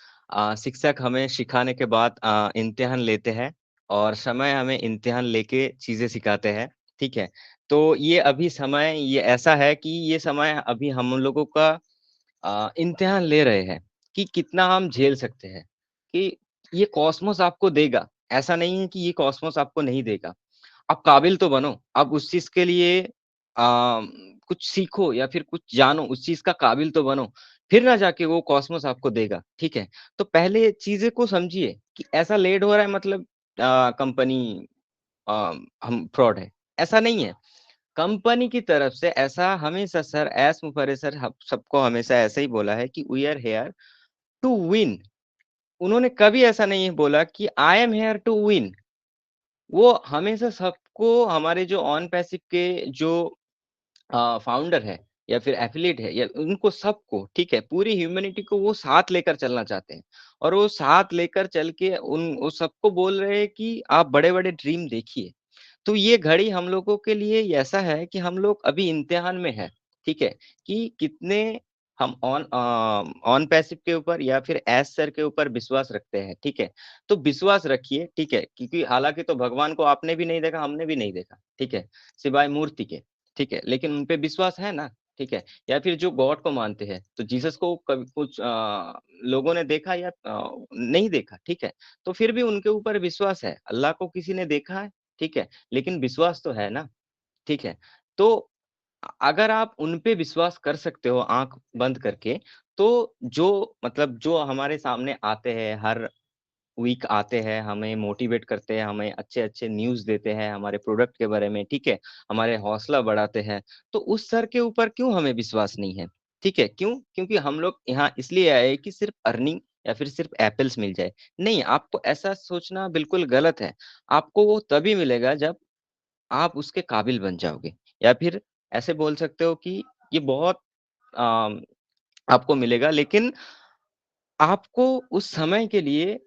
शिक्षक हमें सिखाने के बाद इम्तिहान लेते हैं और समय हमें इम्तिहान लेके चीजें सिखाते हैं, ठीक है। तो ये अभी समय ये ऐसा है कि ये समय अभी हम लोगों का इम्तिहान ले रहे हैं कि कितना हम झेल सकते हैं, कि ये कॉस्मोस आपको देगा, ऐसा नहीं है कि ये कॉस्मोस आपको नहीं देगा। आप काबिल तो बनो, आप उस चीज के लिए कुछ सीखो या फिर कुछ जानो, उस चीज का काबिल तो बनो, फिर ना जाके वो कॉस्मोस आपको देगा, ठीक है। तो पहले चीजें को समझिए कि ऐसा लेट हो रहा है मतलब कंपनी हम फ्रॉड है, ऐसा नहीं है। कंपनी की तरफ से ऐसा हमेशा सर एस मुफर्रे सर सबको हमेशा ऐसा ही बोला है कि we are here to win. उन्होंने कभी ऐसा नहीं बोला कि I am here to win. वो हमेशा सबको, हमारे जो ऑन पैसिव के जो फाउंडर है या फिर एफिलिएट है, या उनको सबको, ठीक है, पूरी ह्यूमैनिटी को वो साथ लेकर चलना चाहते हैं। और वो साथ लेकर चल के वो सबको बोल रहे हैं कि आप बड़े-बड़े ड्रीम देखिए। तो ये घड़ी हम लोगों के लिए ऐसा है कि हम लोग अभी इम्तिहान में है, ठीक है? कि कितने हम ऑन पैसिव के ऊपर या फिर एस सर के ऊपर विश्वास रखते हैं, ठीक है? तो विश्वास रखिए, ठीक है? क्योंकि हालाँकि तो भगवान को आपने भी नहीं देखा, हमने भी नहीं देखा, ठीक है? सिवाय मूर्ति के, ठीक है? लेकिन उन पे विश्वास है ना, ठीक है? या फिर जो गॉड को मानते हैं, तो जीसस को कभी कुछ लोगों ने देखा या नहीं देखा, ठीक है? तो फिर भी उनके ऊपर विश्वास है। अल्लाह को किसी ने देखा है, ठीक है? लेकिन विश्वास तो है ना, ठीक है? तो अगर आप उन पे विश्वास कर सकते हो आँख बंद करके, तो जो मतलब जो हमारे सामने आते हैं, हर वीक आते हैं, हमें मोटिवेट करते हैं, हमें अच्छे-अच्छे न्यूज़ देते हैं हमारे प्रोडक्ट के बारे में, ठीक है? हमारे हौसला बढ़ाते हैं, तो उस सर के ऊपर क्यों हमें विश्वास नहीं है? ठीक है, क्यों? क्योंकि हम लोग यहाँ इसलिए आए कि सिर्फ़ अर्निंग या फिर सिर्फ़ एपल्स मिल जाए। नहीं, आपको ऐसा सोचना बिल्कुल गलत है। आपको वो तभी मिलेगा जब आप उसके काबिल बन जाओगे, या फिर ऐसे बोल सकते हो कि ये बहुत अ, आपको मिलेगा, लेकिन आपको उस समय के लिए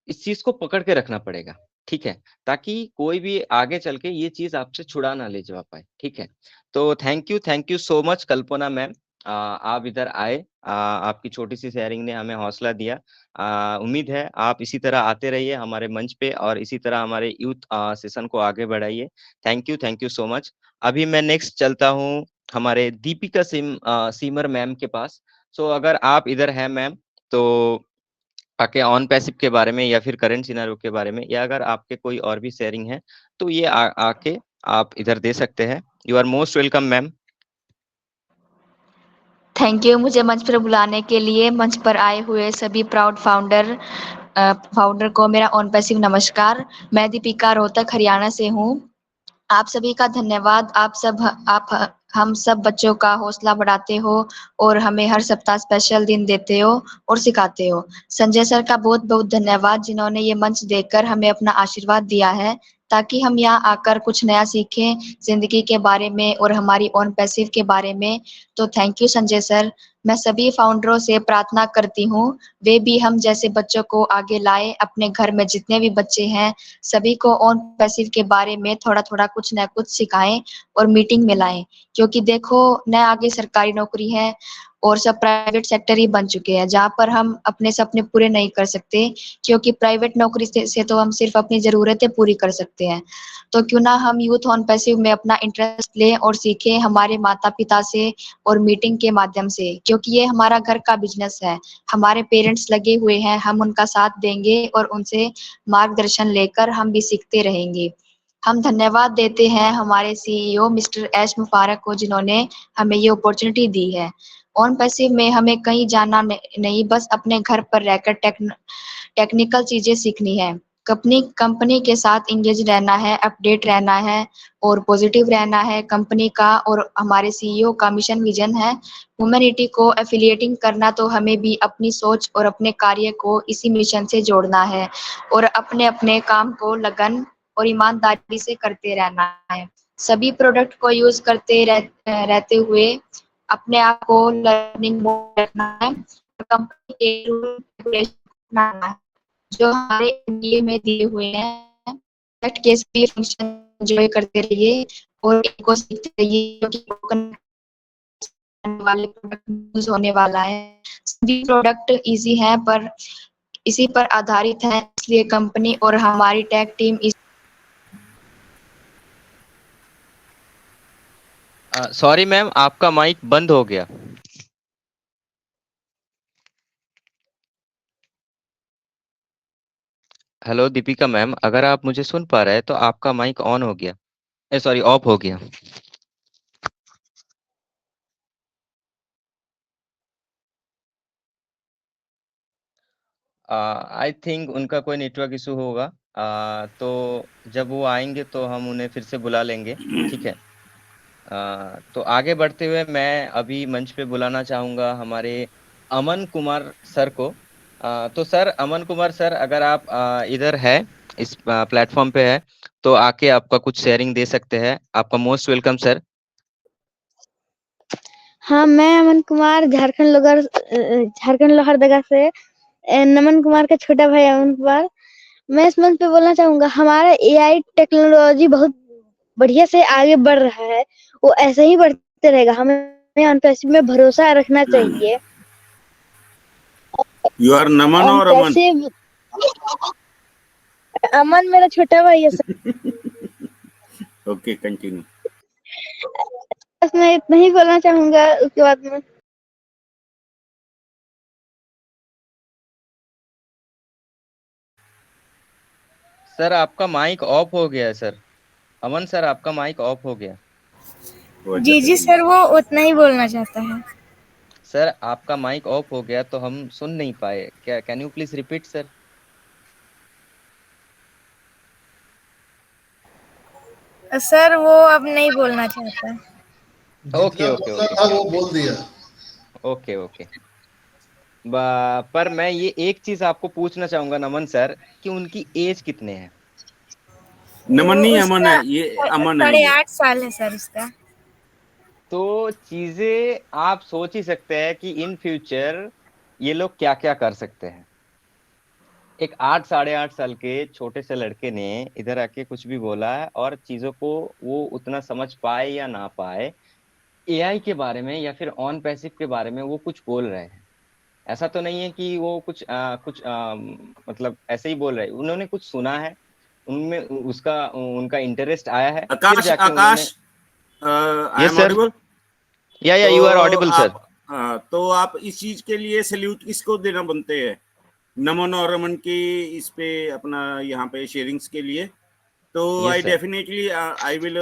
इस चीज़ को पकड़ के रखना पड़ेगा, ठीक है? ताकि कोई भी आगे चल के ये चीज़ आपसे छुड़ा ना ले जा पाए, ठीक है? तो thank you so much Kalpana ma'am, आप इधर आए, आपकी छोटी-सी शेयरिंग ने हमें हौसला दिया। उम्मीद है आप इसी तरह आते रहिए हमारे मंच पे और इसी तरह हमारे यूथ सेशन को आगे बढ़ाइए। Thank you so much. अभी मैं नेक्स्ट चलता हूँ हमारे दीपिका सीमर मैम के पास। सो अगर आप इधर हैं मैम, तो आके ऑन पैसिव के बारे में या फिर करंट सिनेरियो के बारे में, या अगर आपके कोई और भी शेयरिंग है, तो ये आके आप इधर दे सकते हैं। You are most welcome ma'am. Thank you मुझे मंच पर बुलाने के लिए। मंच पर आए हुए सभी प्राउड फाउंडर को मेरा ऑन पैसिव नमस्कार। मैं दीपिका रोहतक हरियाणा से हूँ। आप सभी का धन्यवाद। आप हम सब बच्चों का हौसला बढ़ाते हो और हमें हर सप्ताह स्पेशल दिन देते हो और सिखाते हो। संजय सर का बहुत बहुत धन्यवाद जिन्होंने ये मंच देकर हमें अपना आशीर्वाद दिया है, ताकि हम यहाँ आकर कुछ नया सीखें जिंदगी के बारे में और हमारी ऑन पैसिव के बारे में। तो थैंक यू संजय सर। मैं सभी फाउंडरों से प्रार्थना करती हूँ वे भी हम जैसे बच्चों को आगे लाए। अपने घर में जितने भी बच्चे हैं सभी को ऑन पैसिव के बारे में थोड़ा-थोड़ा कुछ न कुछ सिखाएं और मीटिंग में लाएं, क्योंकि देखो न आगे सरकारी नौकरी है और सब प्राइवेट सेक्टर ही बन चुके हैं, जहाँ पर हम अपने सपने पूरे नहीं कर सकते, क्योंकि प्राइवेट नौकरी से तो हम सिर्फ अपनी ज़रूरतें पूरी कर सकते हैं। तो क्यों ना हम यूथ ऑन पैसिव में अपना इंटरेस्ट लें और सीखें हमारे माता-पिता से और मीटिंग के माध्यम से, क्योंकि ये हमारा घर का बिज़नेस है। हमारे पेरेंट्स लगे हुए हैं, हम उनका साथ देंगे और उनसे मार्गदर्शन लेकर हम भी सीखते रहेंगे। हम धन्यवाद देते हैं हमारे सीईओ मिस्टर एश मुबारक को, जिन्होंने हमें ये अपॉर्चुनिटी दी है। ऑन पैसिव में हमें कहीं जाना नहीं, बस अपने घर पर रहकर टेक्निकल चीजें सीखनी है। कंपनी के साथ इंगेज रहना है, अपडेट रहना है और पॉजिटिव रहना है। कंपनी का और हमारे सीईओ का मिशन विजन है ह्यूमैनिटी को एफिलिएटिंग करना, तो हमें भी अपनी सोच और अपने कार्य को इसी मिशन से जोड़ना है और अपने काम को लगन और ईमानदारी से करते रहना है। सभी प्रोडक्ट को यूज करते रहते हुए अपने आप को लर्निंग मोड रखना है। कंपनी के रूल रेगुलेशन अपनाना है जो हमारे एमबीए में दिए हुए हैं। प्रोडक्ट के सभी फंक्शन एंजॉय करते रहिए और इनको सीखते रहिए, क्योंकि वाले प्रोडक्ट यूज होने वाला है। सभी प्रोडक्ट इजी हैं पर इसी पर आधारित है, इसलिए कंपनी और हमारी टेक टीम सॉरी मैम, आपका माइक बंद हो गया। हेलो दीपिका मैम, अगर आप मुझे सुन पा रहे हैं तो आपका माइक ऑन हो गया, सॉरी ऑफ हो गया। आई थिंक उनका कोई नेटवर्क इशू होगा। तो जब वो आएंगे तो हम उन्हें फिर से बुला लेंगे, ठीक है? तो आगे बढ़ते हुए मैं अभी मंच पे बुलाना चाहूंगा हमारे अमन कुमार सर को। तो सर, अमन कुमार सर, अगर आप इधर है, इस प्लेटफॉर्म पे है, तो आके आपका कुछ शेयरिंग दे सकते हैं। आपका मोस्ट वेलकम सर। हाँ, मैं अमन कुमार झारखंड लोहरदगा से नमन कुमार का छोटा भाई अमन कुमार। मैं इस मंच पे बोलना चाहूंगा, हमारा एआई टेक्नोलॉजी बहुत बढ़िया से आगे बढ़ रहा है, वो ऐसे ही बढ़ते रहेगा। हमें अनपैसिव में भरोसा रखना चाहिए। यू आर नमन और अमन? अनपैसिव अमन मेरा छोटा भाई है सर। Okay, continue. बस मैं इतना ही बोलना चाहूंगा, उसके बाद में सर आपका माइक ऑफ हो गया है सर। अमन सर आपका माइक ऑफ हो गया। जी सर, वो उतना ही बोलना चाहता है। सर आपका माइक ऑफ हो गया तो हम सुन नहीं पाए। क्या can you please repeat sir? Sir वो अब नहीं बोलना चाहता है। ओके ओके बोलना ओके था वो बोल दिया। Okay okay. पर मैं ये एक चीज आपको पूछना चाहूंगा नमन सर, कि उनकी एज कितने हैं? नमन नहीं, अमन उसका है ये, अमन है ये। 8.5 साल है सर उसका। तो चीजें आप सोच ही सकते हैं कि इन फ्यूचर ये लोग क्या क्या कर सकते हैं। एक 8 साढ़े 8 साल के छोटे से लड़के ने इधर आके कुछ भी बोला है, और चीजों को वो उतना समझ पाए या ना पाए, एआई के बारे में या फिर ऑन पैसिव के बारे में वो कुछ बोल रहे हैं। ऐसा तो नहीं है कि वो मतलब ऐसे ही बोल रहे हैं। उन्होंने कुछ सुना है, उनमें उनका इंटरेस्ट आया है, फिर आकाश, जाके उन्होंने। आई यस एम सर। ऑडिबल? या यू आर ऑडिबल सर। तो आप इस चीज के लिए सल्यूट किसको देना बनते हैं? नमन और रमन की इस पे अपना यहाँ पे शेयरिंग्स के लिए। तो Yes, I sir. Definitely I will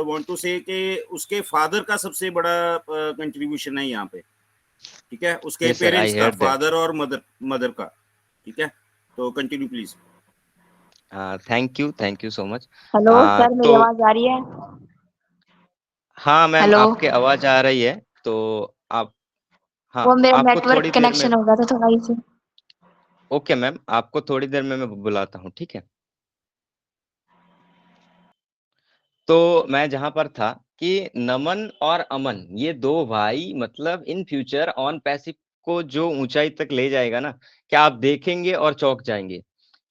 want to say कि उसके फादर का सबसे बड़ा कंट्रीब्यूशन है यहाँ पे, ठीक है? उसके Yes, sir, I पेरेंट्स का, heard that. फादर और मदर का, ठीक है? तो continue please. Thank you so much. Hello sir, मेरी आवाज आ रही है? हाँ मैम, हेलो। आपकी आवाज आ रही है। तो आप, हाँ वो मेरा आपको नेटवर्क थोड़ी देर में, कनेक्शन हो गया था थोड़ा इसे। ओके मैम, आपको थोड़ी देर में मैं बुलाता हूँ, ठीक है? तो मैं जहां पर था कि नमन और अमन ये दो भाई मतलब इन फ्यूचर ऑन पैसिव को जो ऊंचाई तक ले जाएगा ना, क्या आप देखेंगे और चौंक जाएंगे।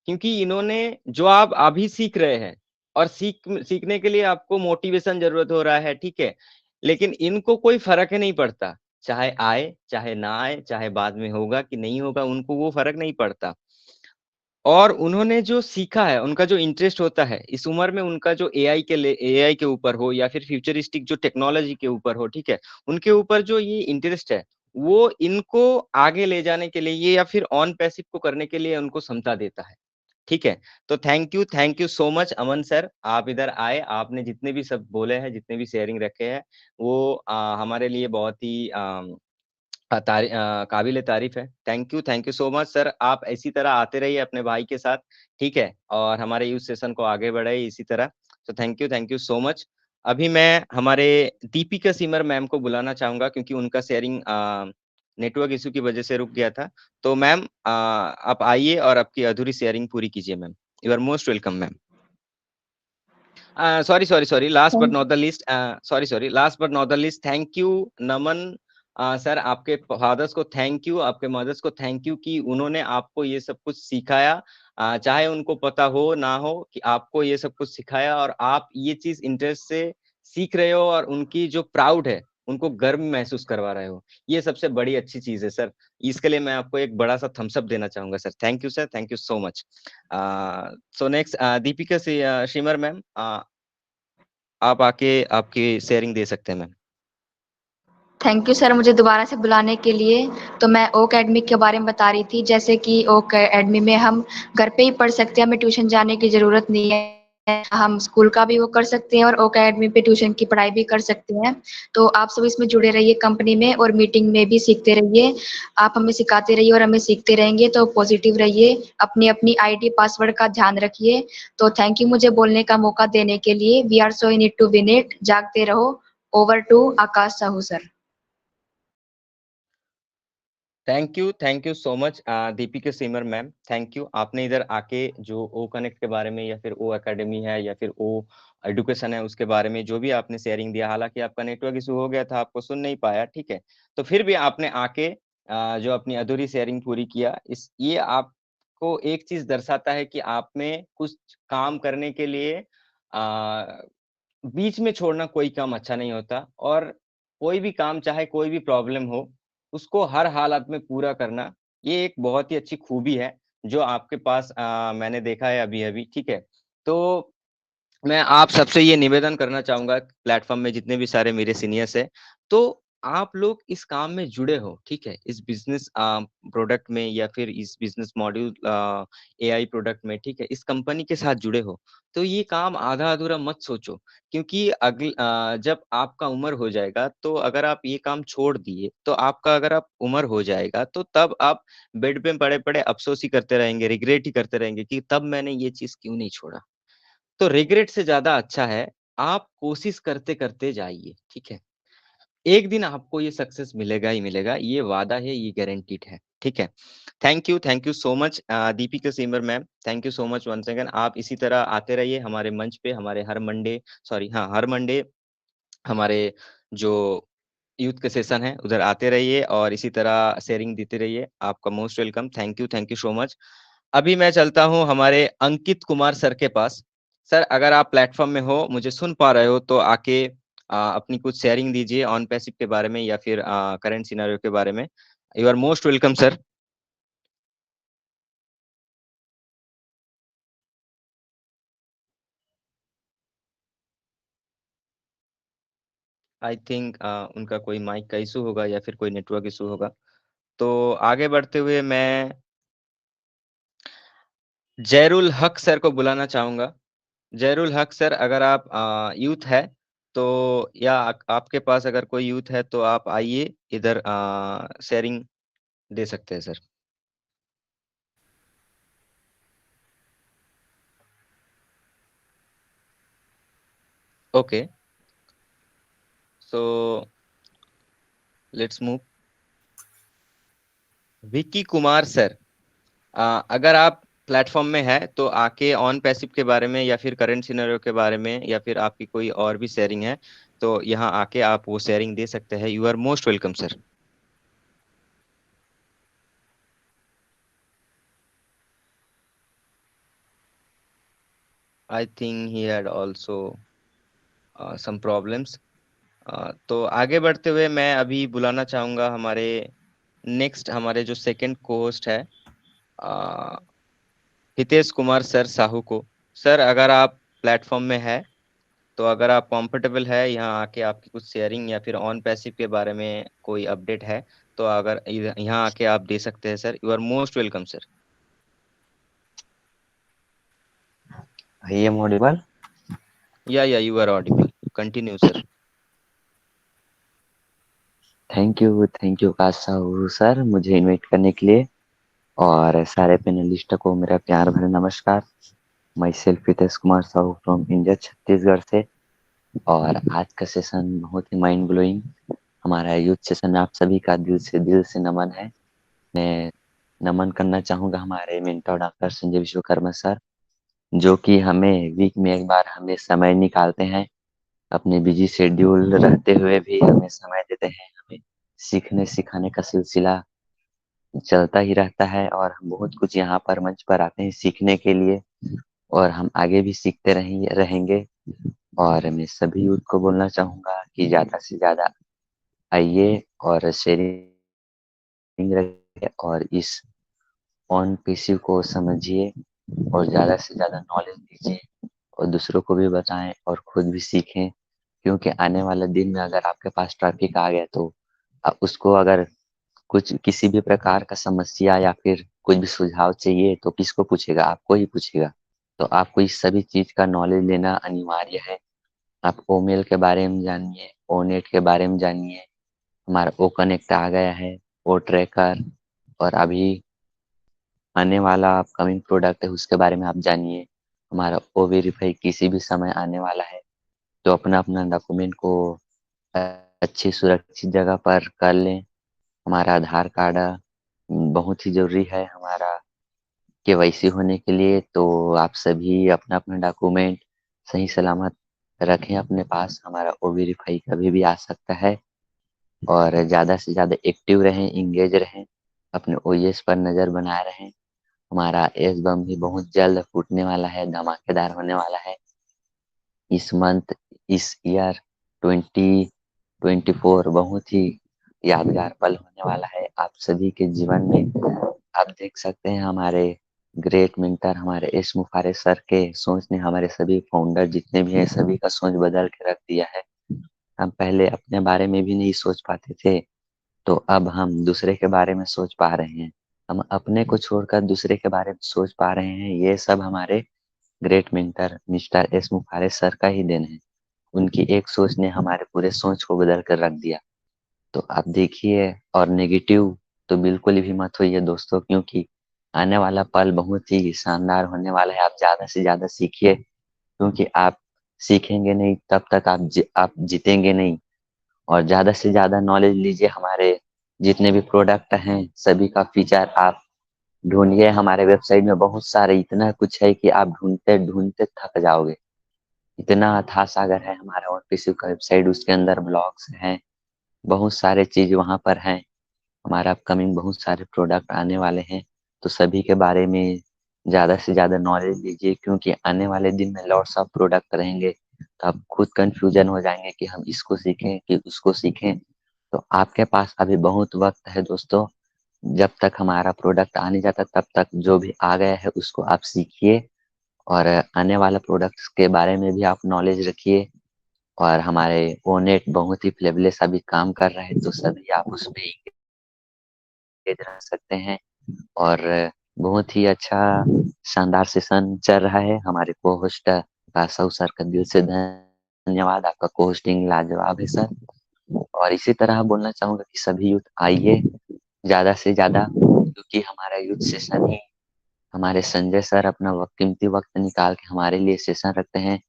क्योंकि इन्होंने जो आप अभी सीख रहे हैं, और सीखने के लिए आपको मोटिवेशन जरूरत हो रहा है, ठीक है? लेकिन इनको कोई फर्क ही नहीं पड़ता, चाहे आए चाहे ना आए, चाहे बाद में होगा कि नहीं होगा, उनको वो फर्क नहीं पड़ता। और उन्होंने जो सीखा है, उनका जो इंटरेस्ट होता है इस उम्र में, उनका जो एआई के ऊपर हो या फिर फ्यूचरिस्टिक जो टेक्नोलॉजी के ऊपर हो, ठीक है? उनके ऊपर जो ये इंटरेस्ट है, वो इनको आगे ले जाने के लिए ये या फिर ऑन पैसिव को करने के लिए उनको क्षमता देता है, ठीक है? तो thank you so much Aman sir, आप इधर आए, आपने जितने भी सब बोले हैं, जितने भी शेयरिंग रखे हैं, वो हमारे लिए बहुत ही काबिल तारीफ है। Thank you so much sir. आप इसी तरह आते रहिए अपने भाई के साथ, ठीक है? और हमारे यूथ सेशन को आगे बढ़ाइए इसी तरह। तो थैंक यू सो मच। अभी मैं हमारे दीपिका सिमर मैम को बुलाना चाहूंगा, क्योंकि उनका शेयरिंग नेटवर्क इशू की वजह से रुक गया था। तो मैम आप आइए और आपकी अधूरी शेयरिंग पूरी कीजिए ma'am. You are most welcome ma'am. Sorry, last but not the least, last but not the least, thank you Naman sir, आपके फादर्स को थैंक यू, आपके मदर्स को थैंक यू कि उन्होंने आपको ये सब कुछ सिखाया। चाहे उनको पता हो ना हो, कि आपको ये सब कुछ सिखाया, और आप ये चीज इंटरेस्ट से सीख रहे हो, और उनकी जो प्राउड है, उनको गर्व महसूस करवा रहे हो। ये सबसे बड़ी अच्छी चीज है सर। इसके लिए मैं आपको एक बड़ा सा थम्स अप देना चाहूंगा sir. Thank you sir, thank you so much. So next Deepika shimmer ma'am, आप आके आपकी शेयरिंग दे सकते हैं मैम। थैंक यू सर मुझे दोबारा से बुलाने के लिए। तो मैं ओ अकेडमी के बारे में बता रही थी, जैसे कि ओ अकेडमी में हम घर पे ही पढ़ सकते हैं, हमें ट्यूशन जाने की ज़रूरत नहीं है। हम स्कूल का भी वो कर सकते हैं और ओ अकेडमी पे ट्यूशन की पढ़ाई भी कर सकते हैं। तो आप सब इसमें जुड़े रहिए कंपनी में, और मीटिंग में भी सीखते रहिए। आप हमें सिखाते रहिए और हमें सीखते रहेंगे, तो पॉजिटिव रहिए। अपनी आईडी पासवर्ड का ध्यान रखिए। तो थैंक यू मुझे बोलने का मौका देने के लिए। We are so in it to win it. जागते रहो। Over to Akash Sahu sir. Thank you so much Deepika Simar ma'am, thank you. आपने इधर आके जो ओ कनेक्ट के बारे में, या फिर ओ एकेडमी है, या फिर ओ एजुकेशन है उसके बारे में जो भी आपने शेयरिंग दिया, हालांकि आपका नेटवर्क इशू हो गया था, आपको सुन नहीं पाया, ठीक है, तो फिर भी आपने आके जो अपनी अधूरी शेयरिंग पूरी किया, इस ये आपको एक चीज दर्शाता है कि आप में कुछ काम करने के लिए बीच में छोड़ना कोई काम अच्छा नहीं होता, और कोई भी काम चाहे कोई भी प्रॉब्लम हो, उसको हर हालात में पूरा करना, ये एक बहुत ही अच्छी खूबी है जो आपके पास मैंने देखा है अभी-अभी, ठीक है। तो मैं आप सबसे ये निवेदन करना चाहूँगा प्लेटफ़ॉर्म में जितने भी सारे मेरे सीनियर्स हैं, तो आप लोग इस काम में जुड़े हो, ठीक है? इस बिज़नेस प्रोडक्ट में या फिर इस बिज़नेस मॉड्यूल एआई प्रोडक्ट में, ठीक है? इस कंपनी के साथ जुड़े हो, तो ये काम आधा-अधूरा मत सोचो, क्योंकि जब आपका उम्र हो जाएगा, तो अगर आप ये काम छोड़ दिए, तो आपका अगर आप उम्र हो जाएगा, तो तब आप बेड पे पड़े-पड़े अफ़सोस ही करते रहेंगे, रिग्रेट ही करते रहेंगे कि तब मैंने ये चीज़ क्यों नहीं छोड़ा। तो रिग्रेट से ज़्यादा अच्छा है, आप कोशिश करते-करते जाइए, ठीक है? एक दिन आपको ये सक्सेस मिलेगा ही मिलेगा, ये वादा है, ये गारंटीड है, ठीक है? Thank you so much Deepika Simar ma'am, thank you so much once again. आप इसी तरह आते रहिए हमारे मंच पे, हमारे हर मंडे हमारे जो यूथ के सेशन है, उधर आते रहिए और इसी तरह शेयरिंग देते रहिए। आपका most welcome, thank you so much. अभी मैं चलता हूँ हमारे अंकित कुमार सर के पास। सर अगर आप प्लेटफ़ॉर्म में हो, मुझे सुन पा रहे हो तो आके अपनी कुछ शेयरिंग दीजिए ऑन पैसिव के बारे में या फिर करंट सिनेरियो के बारे में। You are most welcome sir. I think उनका कोई माइक का इश्यू होगा या फिर कोई नेटवर्क इश्यू होगा। तो आगे बढ़ते हुए मैं जैरुल हक सर को बुलाना चाहूँगा। जैरुल हक सर अगर आप यूथ है तो या आपके पास अगर कोई यूथ है तो आप आइए इधर शेयरिंग दे सकते हैं sir. Okay, so let's move. Vicky Kumar sir, अगर आप प्लेटफॉर्म में है तो आके ऑन पैसिव के बारे में या फिर करंट सिनेरियो के बारे में या फिर आपकी कोई और भी शेयरिंग है तो यहाँ आके आप वो शेयरिंग दे सकते हैं। You are most welcome sir. I think he had also some problems. तो आगे बढ़ते हुए मैं अभी बुलाना चाहूंगा हमारे जो सेकंड कोस्ट है हितेश कुमार सर साहू को। सर अगर आप प्लेटफॉर्म में है तो अगर आप कंफर्टेबल है यहाँ आके आपकी कुछ शेयरिंग या फिर ऑन पैसिव के बारे में कोई अपडेट है तो अगर यहाँ आके आप दे सकते हैं sir. You are most welcome sir. I am audible. Yeah you are audible, continue sir. Thank you Akash Sahu sir मुझे इनवाइट करने के लिए और सारे पैनलिस्ट को मेरा प्यार भरा नमस्कार। मैं self Hitesh Kumar Sahu from India Chhattisgarh से। और आज का सेशन बहुत ही माइंड ब्लोइंग हमारा यूथ सेशन आप सभी का दिल से नमन है। मैं नमन करना चाहूँगा हमारे mentor doctor Sanjay Vishwakarma sir जो कि हमें वीक में एक बार हमें समय निकालते हैं, अपने बिजी शेड्यूल रहते हुए भी हमें समय देते हैं। हमें सीखने सिखाने का सिलसिला चलता ही रहता है और हम बहुत कुछ यहाँ पर मंच पर आते हैं सीखने के लिए और हम आगे भी सीखते रहेंगे। और मैं सभी यूथ को बोलना चाहूँगा कि ज़्यादा से ज़्यादा आइए और शेयरिंग रखिए और इस ऑन पीसी को समझिए और ज़्यादा से ज़्यादा नॉलेज दीजिए और दूसरों को भी बताएं और खुद भी सीखें। क्योंकि आने वाले दिन में अगर आपके पास ट्रैफिक आ गया तो उसको अगर कुछ किसी भी प्रकार का समस्या या फिर कुछ भी सुझाव चाहिए तो किसको पूछेगा? आपको ही पूछेगा। तो आपको इस सभी चीज़ का नॉलेज लेना अनिवार्य है। आप ओमेल के बारे में जानिए, ओनेट के बारे में जानिए, हमारा ओ कनेक्ट आ गया है, ओ ट्रैकर और अभी आने वाला अपकमिंग प्रोडक्ट है उसके बारे में आप जानिए। हमारा ओ वेरीफाई किसी भी समय आने वाला है तो अपना डॉक्यूमेंट को अच्छी सुरक्षित जगह पर कर लें। हमारा आधार कार्ड बहुत ही ज़रूरी है हमारा केवाईसी होने के लिए। तो आप सभी अपना डॉक्यूमेंट सही सलामत रखें अपने पास। हमारा ओवेरीफाई कभी भी आ सकता है और ज़्यादा से ज़्यादा एक्टिव रहें, इंगेज रहें, अपने ओएस पर नज़र बनाए रहें। हमारा एस बम भी बहुत जल्द फूटने वाला है, धमाकेदार होने वाला है। इस मंथ, इस ईयर 2024 बहुत ही यादगार पल होने वाला है आप सभी के जीवन में। आप देख सकते हैं हमारे ग्रेट मेंटर हमारे एस मुफारे सर के सोच ने हमारे सभी फाउंडर जितने भी हैं सभी का सोच बदल के रख दिया है। हम पहले अपने बारे में भी नहीं सोच पाते थे, तो अब हम दूसरे के बारे में सोच पा रहे हैं। हम अपने को छोड़कर दूसरे के बारे में सोच पा रहे हैं। ये सब हमारे great mentor mister S मुफारे sir का ही देन है। उनकी एक सोच ने हमारे पूरे सोच को बदल कर रख दिया। तो आप देखिए, और नेगेटिव तो बिल्कुल भी मत होइए दोस्तों, क्योंकि आने वाला पल बहुत ही शानदार होने वाला है। आप ज़्यादा से ज़्यादा सीखिए, क्योंकि आप सीखेंगे नहीं तब तक आप जीतेंगे नहीं। और ज़्यादा से ज़्यादा नॉलेज लीजिए। हमारे जितने भी प्रोडक्ट हैं सभी का फीचर आप ढूंढिए। हमारे वेबसाइट में बहुत सारे इतना कुछ है कि आप ढूंढते ढूंढते थक जाओगे। इतना अथाह सागर है हमारा और किसी का वेबसाइट, उसके अंदर ब्लॉग्स हैं, बहुत सारे चीज़ वहाँ पर हैं। हमारा अपकमिंग बहुत सारे प्रोडक्ट आने वाले हैं, तो सभी के बारे में ज़्यादा से ज़्यादा नॉलेज लीजिए, क्योंकि आने वाले दिन में लॉट्स ऑफ प्रोडक्ट रहेंगे। तो आप खुद कंफ्यूजन हो जाएंगे कि हम इसको सीखें कि उसको सीखें। तो आपके पास अभी बहुत वक्त है दोस्तों। जब तक हमारा प्रोडक्ट आ नहीं जाता तब तक जो भी आ गया है उसको आप सीखिए, और आने वाले प्रोडक्ट्स के बारे में भी आप नॉलेज रखिए। और हमारे ओनेट बहुत ही फ्लेवलेस अभी काम कर रहे हैं, तो सभी आप उसमें एंगेज रह सकते हैं। और बहुत ही अच्छा शानदार सेशन चल रहा है। हमारे को होस्ट कासव सर का दिल से धन्यवाद। आपका को होस्टिंग लाजवाब है सर। और इसी तरह बोलना चाहूंगा कि सभी यूथ आइए ज्यादा से ज्यादा, क्योंकि हमारा यूथ सेशन ही हमारे संजय सर अपना वक्त कीमती वक्त निकाल के हमारे लिए सेशन रखते हैं।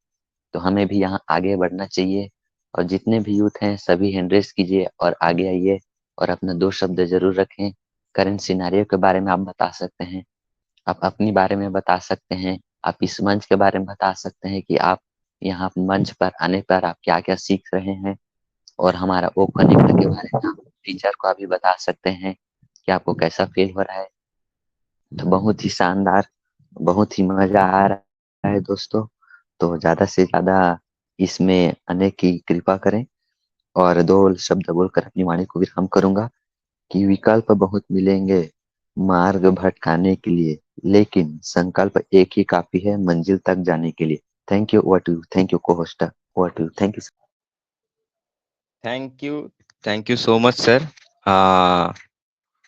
तो हमें भी यहाँ आगे बढ़ना चाहिए। और जितने भी यूथ हैं सभी हैंड रेस कीजिए और आगे आइए, और अपना दो शब्द जरूर रखें। करंट सिनारियो के बारे में आप बता सकते हैं, आप अपनी बारे में बता सकते हैं, आप इस मंच के बारे में बता सकते हैं कि आप यहाँ मंच पर आने पर आप क्या क्या सीख रहे हैं। और हमारा ओ कनेक्ट के बारे में आप टीचर को अभी बता सकते हैं कि आपको कैसा फील हो रहा है। तो बहुत ही शानदार, बहुत ही मजा आ रहा है दोस्तों। तो ज्यादा से ज्यादा इसमें आने की कृपा करें। और दो शब्द बोलकर अपनी वाणी को विराम करूंगा कि विकल्प बहुत मिलेंगे मार्ग भटकाने के लिए, लेकिन संकल्प एक ही काफी है मंजिल तक जाने के लिए। Thank you. Over to you. Thank you को host. Over to you. Thank you. Thank you so much sir.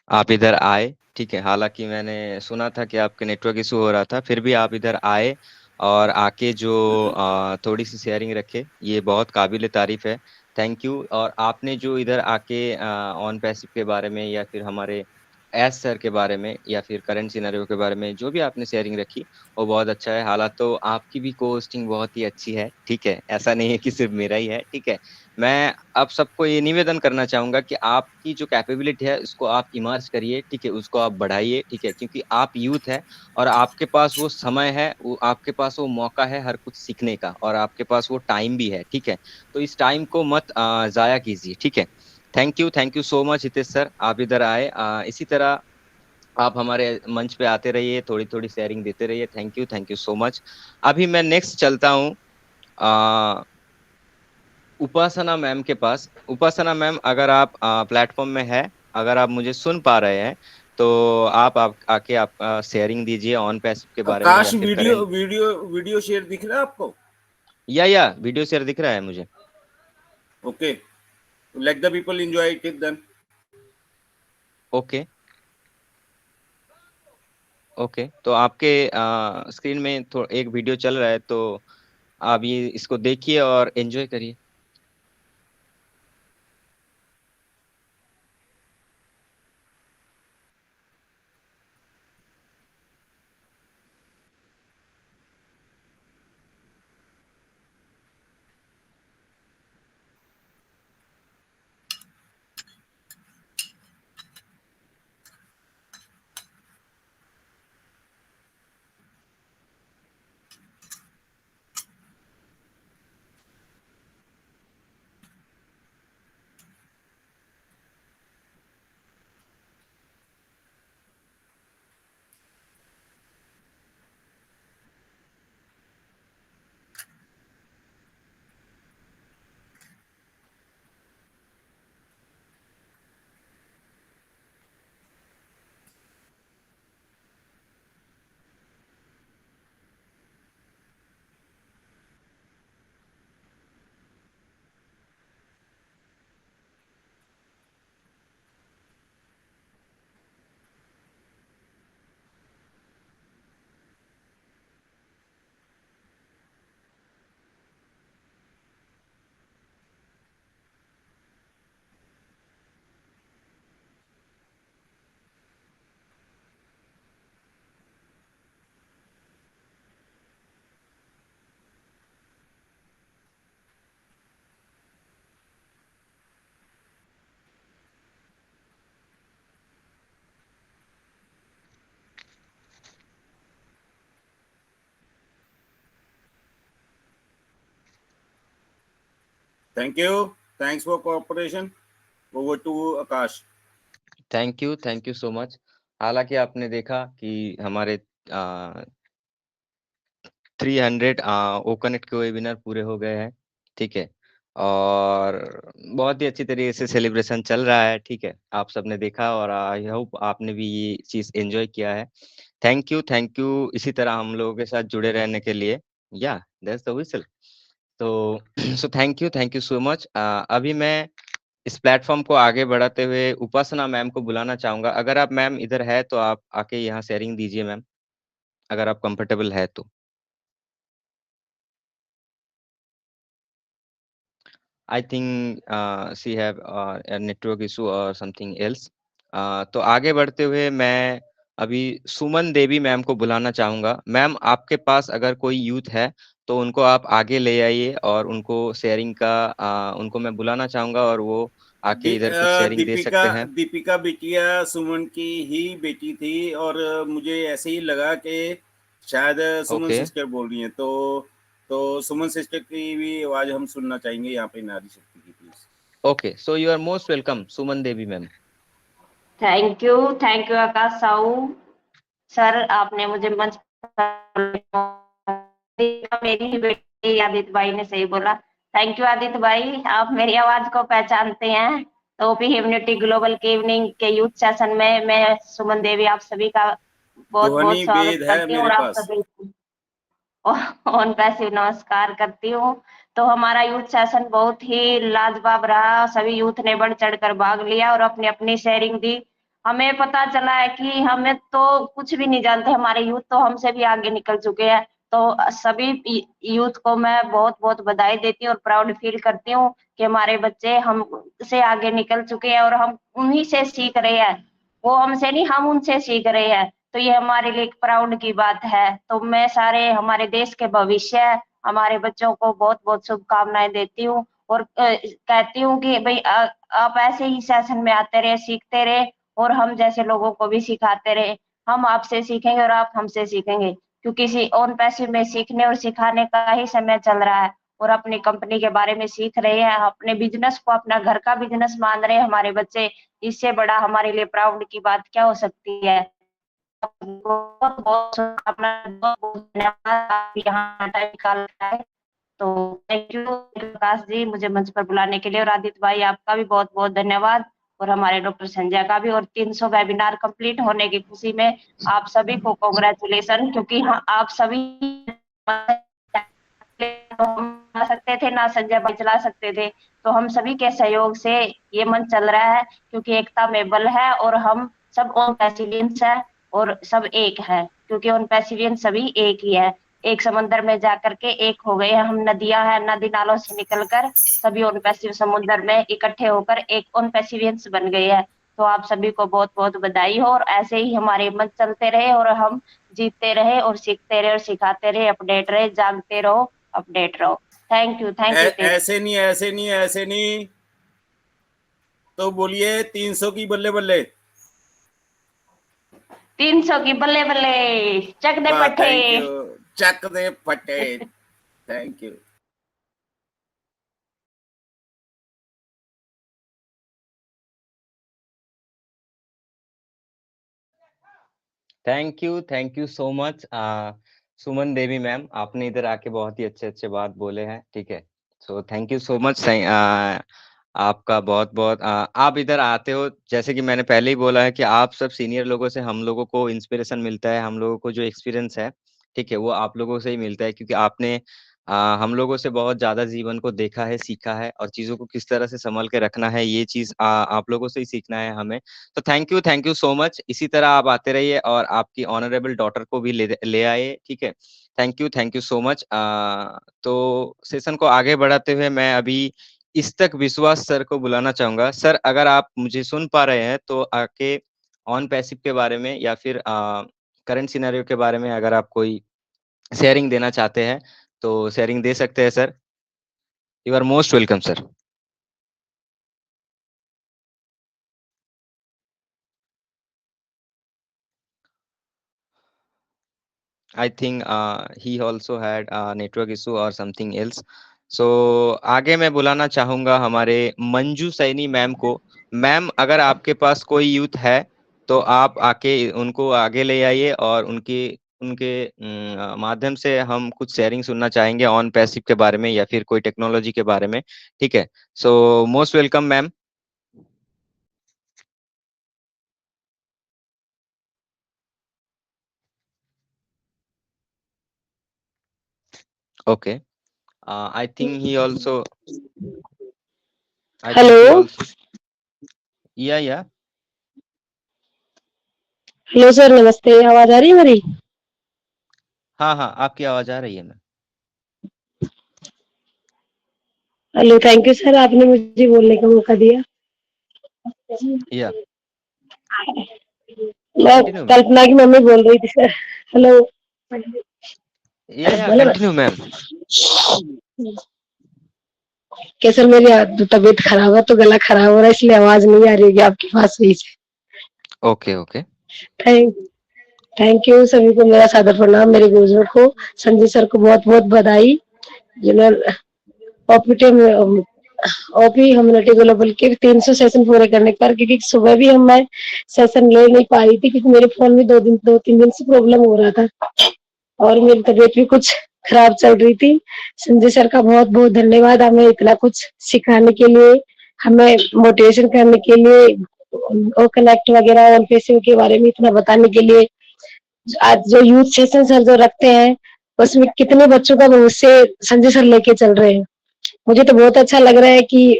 आप इधर आए, ठीक है। हालांकि मैंने सुना था कि आपके नेटवर्क इशू हो रहा था, फिर भी आप इधर आए और आके जो थोड़ी सी शेयरिंग रखे, ये बहुत काबिल तारीफ है। Thank you. और आपने जो इधर आके ऑन पैसिव के बारे में या फिर हमारे एस सर के बारे में या फिर करंट सिनेरियो के बारे में जो भी आपने शेयरिंग रखी वो बहुत अच्छा है। हालांकि तो आपकी भी को होस्टिंग बहुत ही अच्छी है, ठीक है। ऐसा नहीं है कि सिर्फ मेरा ही है, ठीक है। मैं अब सबको ये निवेदन करना चाहूंगा कि आपकी जो कैपेबिलिटी है उसको आप इमर्ज करिए, ठीक है, उसको आप बढ़ाइए, ठीक है, क्योंकि आप यूथ है और आपके पास वो समय है, वो आपके पास वो मौका है हर कुछ सीखने का, और आपके पास वो टाइम भी है, ठीक है। तो इस टाइम को मत जाया कीजिए, ठीक है। Thank you so much Hitesh sir, आप इधर आए। इसी तरह आप हमारे मंच पे आते रहिए, थोड़ी थोड़ी शेयरिंग देते रहिए। Thank you so much. अभी मैं नेक्स्ट चलता हूँ उपासना मैम के पास। उपासना मैम, अगर आप प्लेटफॉर्म में है, अगर आप मुझे सुन पा रहे हैं, तो आप आके आप शेयरिंग दीजिए ऑन पैसिव के बारे में या आकाश, फिर video current. Video video share दिख रहा है आपको? या वीडियो शेयर दिख रहा है मुझे। Okay, let the people enjoy it then. Okay okay, तो आपके स्क्रीन में एक वीडियो चल रहा है, तो आप ये इसको देखिए और एंजॉय करिए। Thank you. Thanks for cooperation. Over to Akash. Thank you so much. हालांकि आपने देखा कि हमारे 300 ओ कनेक्ट के वेबिनार पूरे हो गए हैं, ठीक है, और बहुत ही अच्छी तरीके से सेलिब्रेशन चल रहा है, ठीक है, आप सबने देखा और आई होप आपने भी ये चीज एंजॉय किया है। थैंक यू इसी तरह हम लोगों के साथ जुड़े रहने के लिए। या दैट्स द व्हिसल। तो so thank you so much. अभी मैं इस प्लेटफॉर्म को आगे बढ़ाते हुए उपासना मैम को बुलाना चाहूंगा। अगर आप मैम इधर है तो आप आके यहाँ शेयरिंग दीजिए मैम, अगर आप कंफर्टेबल है तो। I think she have a network issue or something else। तो आगे बढ़ते हुए मैं अभी सुमन देवी मैम को बुलाना चाहूंगा। मैम आपके पास अगर कोई यूथ है तो उनको आप आगे ले आइए और उनको शेयरिंग का उनको मैं बुलाना चाहूंगा और वो आके इधर कुछ शेयरिंग दे दीपिका सकते हैं। दीपिका बिटिया सुमन की ही बेटी थी और मुझे ऐसे ही लगा कि शायद सुमन ओके सिस्टर बोल रही हैं, तो सुमन सिस्टर की भी आवाज हम सुनना चाहेंगे यहाँ पे नारी शक्ति की, please. Okay, so you are most welcome Suman Devi ma'am. Thank you Akash Sahu sir, आपने मुझे मंच पर मेरी ही बेटी आदित्य भाई ने सही बोला। थैंक यू आदित्य भाई, आप मेरी आवाज को पहचानते हैं। तो ओपी ह्यूमनिटी ग्लोबल के इवनिंग के यूथ सेशन में मैं सुमन देवी आप सभी का बहुत बहुत ध्वनि स्वागत भेद है करती हूँ मेरे और आप पास। सभी ऑन पैसिव नमस्कार करती हूँ। तो हमारा यूथ सेशन बहुत ही लाजवाब रहा, सभी यूथ ने बढ़ चढ़कर भाग लिया और अपनी अपनी शेयरिंग दी। हमें पता चला है कि हमें तो कुछ भी नहीं जानते, हमारे यूथ तो हमसे भी आगे निकल चुके हैं। तो सभी यूथ को मैं बहुत बहुत बधाई देती हूँ और प्राउड फील करती हूँ कि हमारे बच्चे हमसे आगे निकल चुके हैं और हम उन्हीं से सीख रहे हैं। वो हमसे नहीं, हम उनसे सीख रहे हैं। तो ये हमारे लिए एक प्राउड की बात है। तो मैं सारे हमारे देश के भविष्य हमारे बच्चों को बहुत बहुत शुभकामनाएं देती हूँ और कहती हूँ कि भाई आप ऐसे ही सेशन में आते रहे, सीखते रहे और हम जैसे लोगों को भी सिखाते रहे। हम आपसे सीखेंगे और आप हमसे सीखेंगे, क्योंकि ऑन पैसिव में सीखने और सिखाने का ही समय चल रहा है और अपनी कंपनी के बारे में सीख रहे हैं, अपने बिजनेस को अपना घर का बिजनेस मान रहे हैं हमारे बच्चे। इससे बड़ा हमारे लिए प्राउड की बात क्या हो सकती है। बहुत बहुत शुभकामनाएं, बहुत बहुत धन्यवाद, आप यहाँ टाइम निकाल है। तो थैंक यू प्रकाश जी मुझे मंच पर बुलाने के लिए, और आदित्य भाई आपका भी बहुत बहुत धन्यवाद, और हमारे डॉक्टर संजय का भी। और 300 वेबिनार कंप्लीट होने की खुशी में आप सभी को कांग्रेचुलेशन, क्योंकि आप सभी चला सकते थे ना, संजय भाई चला सकते थे। तो हम सभी के सहयोग से ये मंच चल रहा है, क्योंकि एकता में बल है और हम सब ऑन पैसिलियंस है और सब एक है, क्योंकि ऑन पैसिलियन सभी एक ही है। एक समंदर में जाकर के एक हो गए हम, नदियां हैं, नदी नालों से निकलकर सभी ऑन पैसिव समुद्र में इकट्ठे होकर एक ऑन पैसिलियंस बन गए हैं। तो आप सभी को बहुत बहुत बधाई हो, और ऐसे ही हमारे मंच चलते रहे और हम जीतते रहे और सीखते रहे और सिखाते रहे, अपडेट रहे, जागते रहो, अपडेट रहो। थैंक यू ऐसे नहीं, ऐसे नहीं, ऐसे नहीं, तो बोलिए 300 की बल्ले बल्ले। 300 की बल्ले बल्ले, चक दे पट्टे। थैंक यू, चक दे फटे। Thank you. Thank you so much Suman Devi ma'am, आपने इधर आके बहुत ही अच्छे अच्छे बात बोले हैं, ठीक है। So thank you so much आपका बहुत बहुत आप इधर आते हो, जैसे कि मैंने पहले ही बोला है कि आप सब सीनियर लोगों से हम लोगों को इंस्पिरेशन मिलता है, हम लोगों को जो एक्सपीरियंस है, ठीक है, वो आप लोगों से ही मिलता है, क्योंकि आपने हम लोगों से बहुत ज्यादा जीवन को देखा है, सीखा है, और चीजों को किस तरह से संभल के रखना है, ये चीज आप लोगों से ही सीखना है हमें। तो थैंक यू सो मच। इसी तरह आप आते रहिए और आपकी ऑनरेबल डॉटर को भी ले आए, ठीक है। Thank you so much. तो सेशन को आगे बढ़ाते हुए मैं अभी इस तक विश्वास सर को बुलाना चाहूंगा। सर अगर आप मुझे सुन पा रहे हैं तो आके ऑन पैसिव के बारे में या फिर करंट सिनेरियो के बारे में अगर आप कोई शेयरिंग देना चाहते हैं तो शेयरिंग दे सकते हैं sir. You are most welcome sir. I think he also had a network issue or something else. सो आगे मैं बुलाना चाहूंगा हमारे मंजू सैनी मैम को। मैम, अगर आपके पास कोई यूथ है तो आप आके उनको आगे ले आइए और उनके उनके माध्यम से हम कुछ शेयरिंग सुनना चाहेंगे ऑन पैसिव के बारे में या फिर कोई टेक्नोलॉजी के बारे में। ठीक है, so most welcome ma'am. Okay. I think he also. I think he hello also. Yeah. Hello sir, नमस्ते। आवाज आ रही है मेरी? हाँ, आपकी आवाज आ रही है ma'am. Hello, thank you sir, आपने मुझे बोलने का मौका दिया। या मैं कंटिन्यू मैम। कल्पना की मम्मी बोल रही थी सर। हेलो। या बोलो ना। Continue ma'am. क्या सर, मेरी तबीयत खराब है तो गला खराब हो रहा है, इसलिए आवाज नहीं आ रही होगी आपके पास सही से। ओके। थैंक यू सभी को, मेरा सादर प्रणाम। मेरे गुरुजनों को, संजय सर को बहुत बहुत बधाई, जिन्होंने ओपी ह्यूमैनिटी ग्लोबल के 300 सेशन पूरे करने पर, क्योंकि सुबह भी मैं सेशन ले नहीं पा रही थी क्योंकि मेरे फोन में 2-3 दिन से प्रॉब्लम हो रहा था और मेरी तबीयत भी कुछ खराब चल रही थी। संजय सर का बहुत बहुत धन्यवाद, हमें इतना कुछ सिखाने के लिए, हमें मोटिवेशन करने के लिए, और कनेक्ट वगैरह और पैसे के बारे में इतना बताने के लिए। आज जो यूथ सेशन सर जो रखते हैं उसमें कितने बच्चों का भविष्य संजय सर लेके चल रहे हैं। मुझे तो बहुत अच्छा लग रहा है कि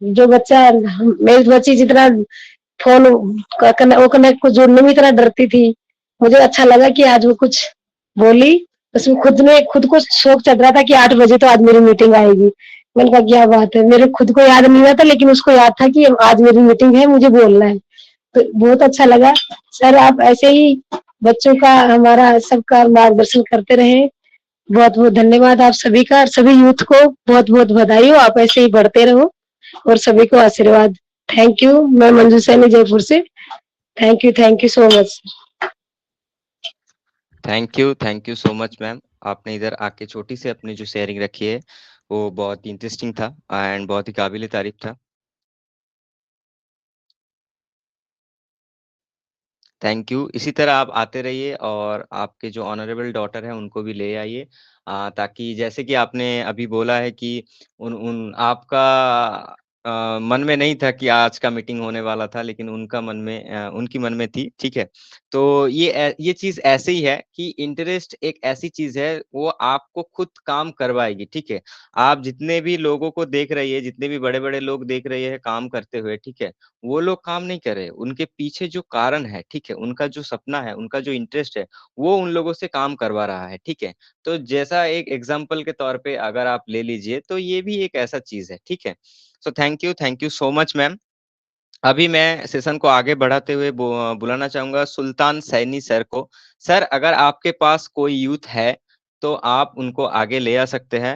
जो बच्चा, मेरी बच्ची जितना फोन वो कनेक्ट को जोड़ने में इतना डरती थी, मुझे अच्छा लगा कि आज वो कुछ बोली। उसमें खुद को शौक चल रहा था कि 8 बजे तो आज मेरी मीटिंग आएगी। मैंने कहा क्या बात है, मेरे खुद को याद नहीं हुआ था लेकिन उसको याद था कि आज मेरी मीटिंग है, मुझे बोलना है। तो बहुत अच्छा लगा सर, आप ऐसे ही बच्चों का, हमारा सबका मार्गदर्शन करते रहे। बहुत बहुत धन्यवाद आप सभी का, सभी यूथ को बहुत बहुत बधाई हो, आप ऐसे ही बढ़ते रहो और सभी को आशीर्वाद। Thank you. मैं मंजू सैनी जयपुर से। Thank you so much. Thank you so much ma'am. आपने इधर आके छोटी सी अपनी जो शेयरिंग रखी है वो बहुत इंटरेस्टिंग था एंड बहुत ही काबिल तारीफ था। Thank you. इसी तरह आप आते रहिए और आपके जो ऑनरेबल डॉटर हैं उनको भी ले आइए, ताकि जैसे कि आपने अभी बोला है कि उन उन आपका मन में नहीं था कि आज का मीटिंग होने वाला था, लेकिन उनका मन में उनकी मन में थी। ठीक है, तो ये चीज ऐसे ही है कि इंटरेस्ट एक ऐसी चीज है, वो आपको खुद काम करवाएगी। ठीक है, आप जितने भी लोगों को देख रही है, जितने भी बड़े बड़े लोग देख रहे हैं काम करते हुए, ठीक है, वो लोग काम नहीं कर रहे, उनके पीछे जो कारण है, ठीक है, उनका जो सपना है, उनका जो इंटरेस्ट है, वो उन लोगों से काम करवा रहा है। ठीक है, तो जैसा एक एग्जाम्पल के तौर पे अगर आप ले लीजिए तो ये भी एक ऐसा चीज है। ठीक है, so thank you so much ma'am. अभी मैं सेशन को आगे बढ़ाते हुए बुलाना चाहूंगा सुल्तान सैनी सर को। सर, अगर आपके पास कोई यूथ है तो आप उनको आगे ले आ सकते हैं।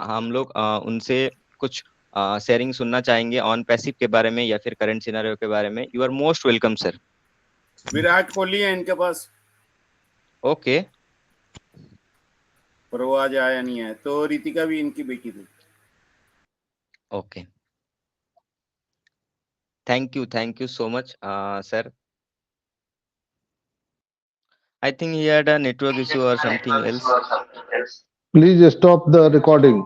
हम लोग उनसे कुछ शेयरिंग सुनना चाहेंगे ऑन पैसिव के बारे में या फिर करंट सिनेरियो के बारे में। You are most welcome sir. Virat Kohli है इनके पास। ओके। पर वो आज आया नहीं है, तो रितिका भी इनकी बेटी थी। Okay, thank you so much sir. I think he had a network issue or something else. Please stop the recording.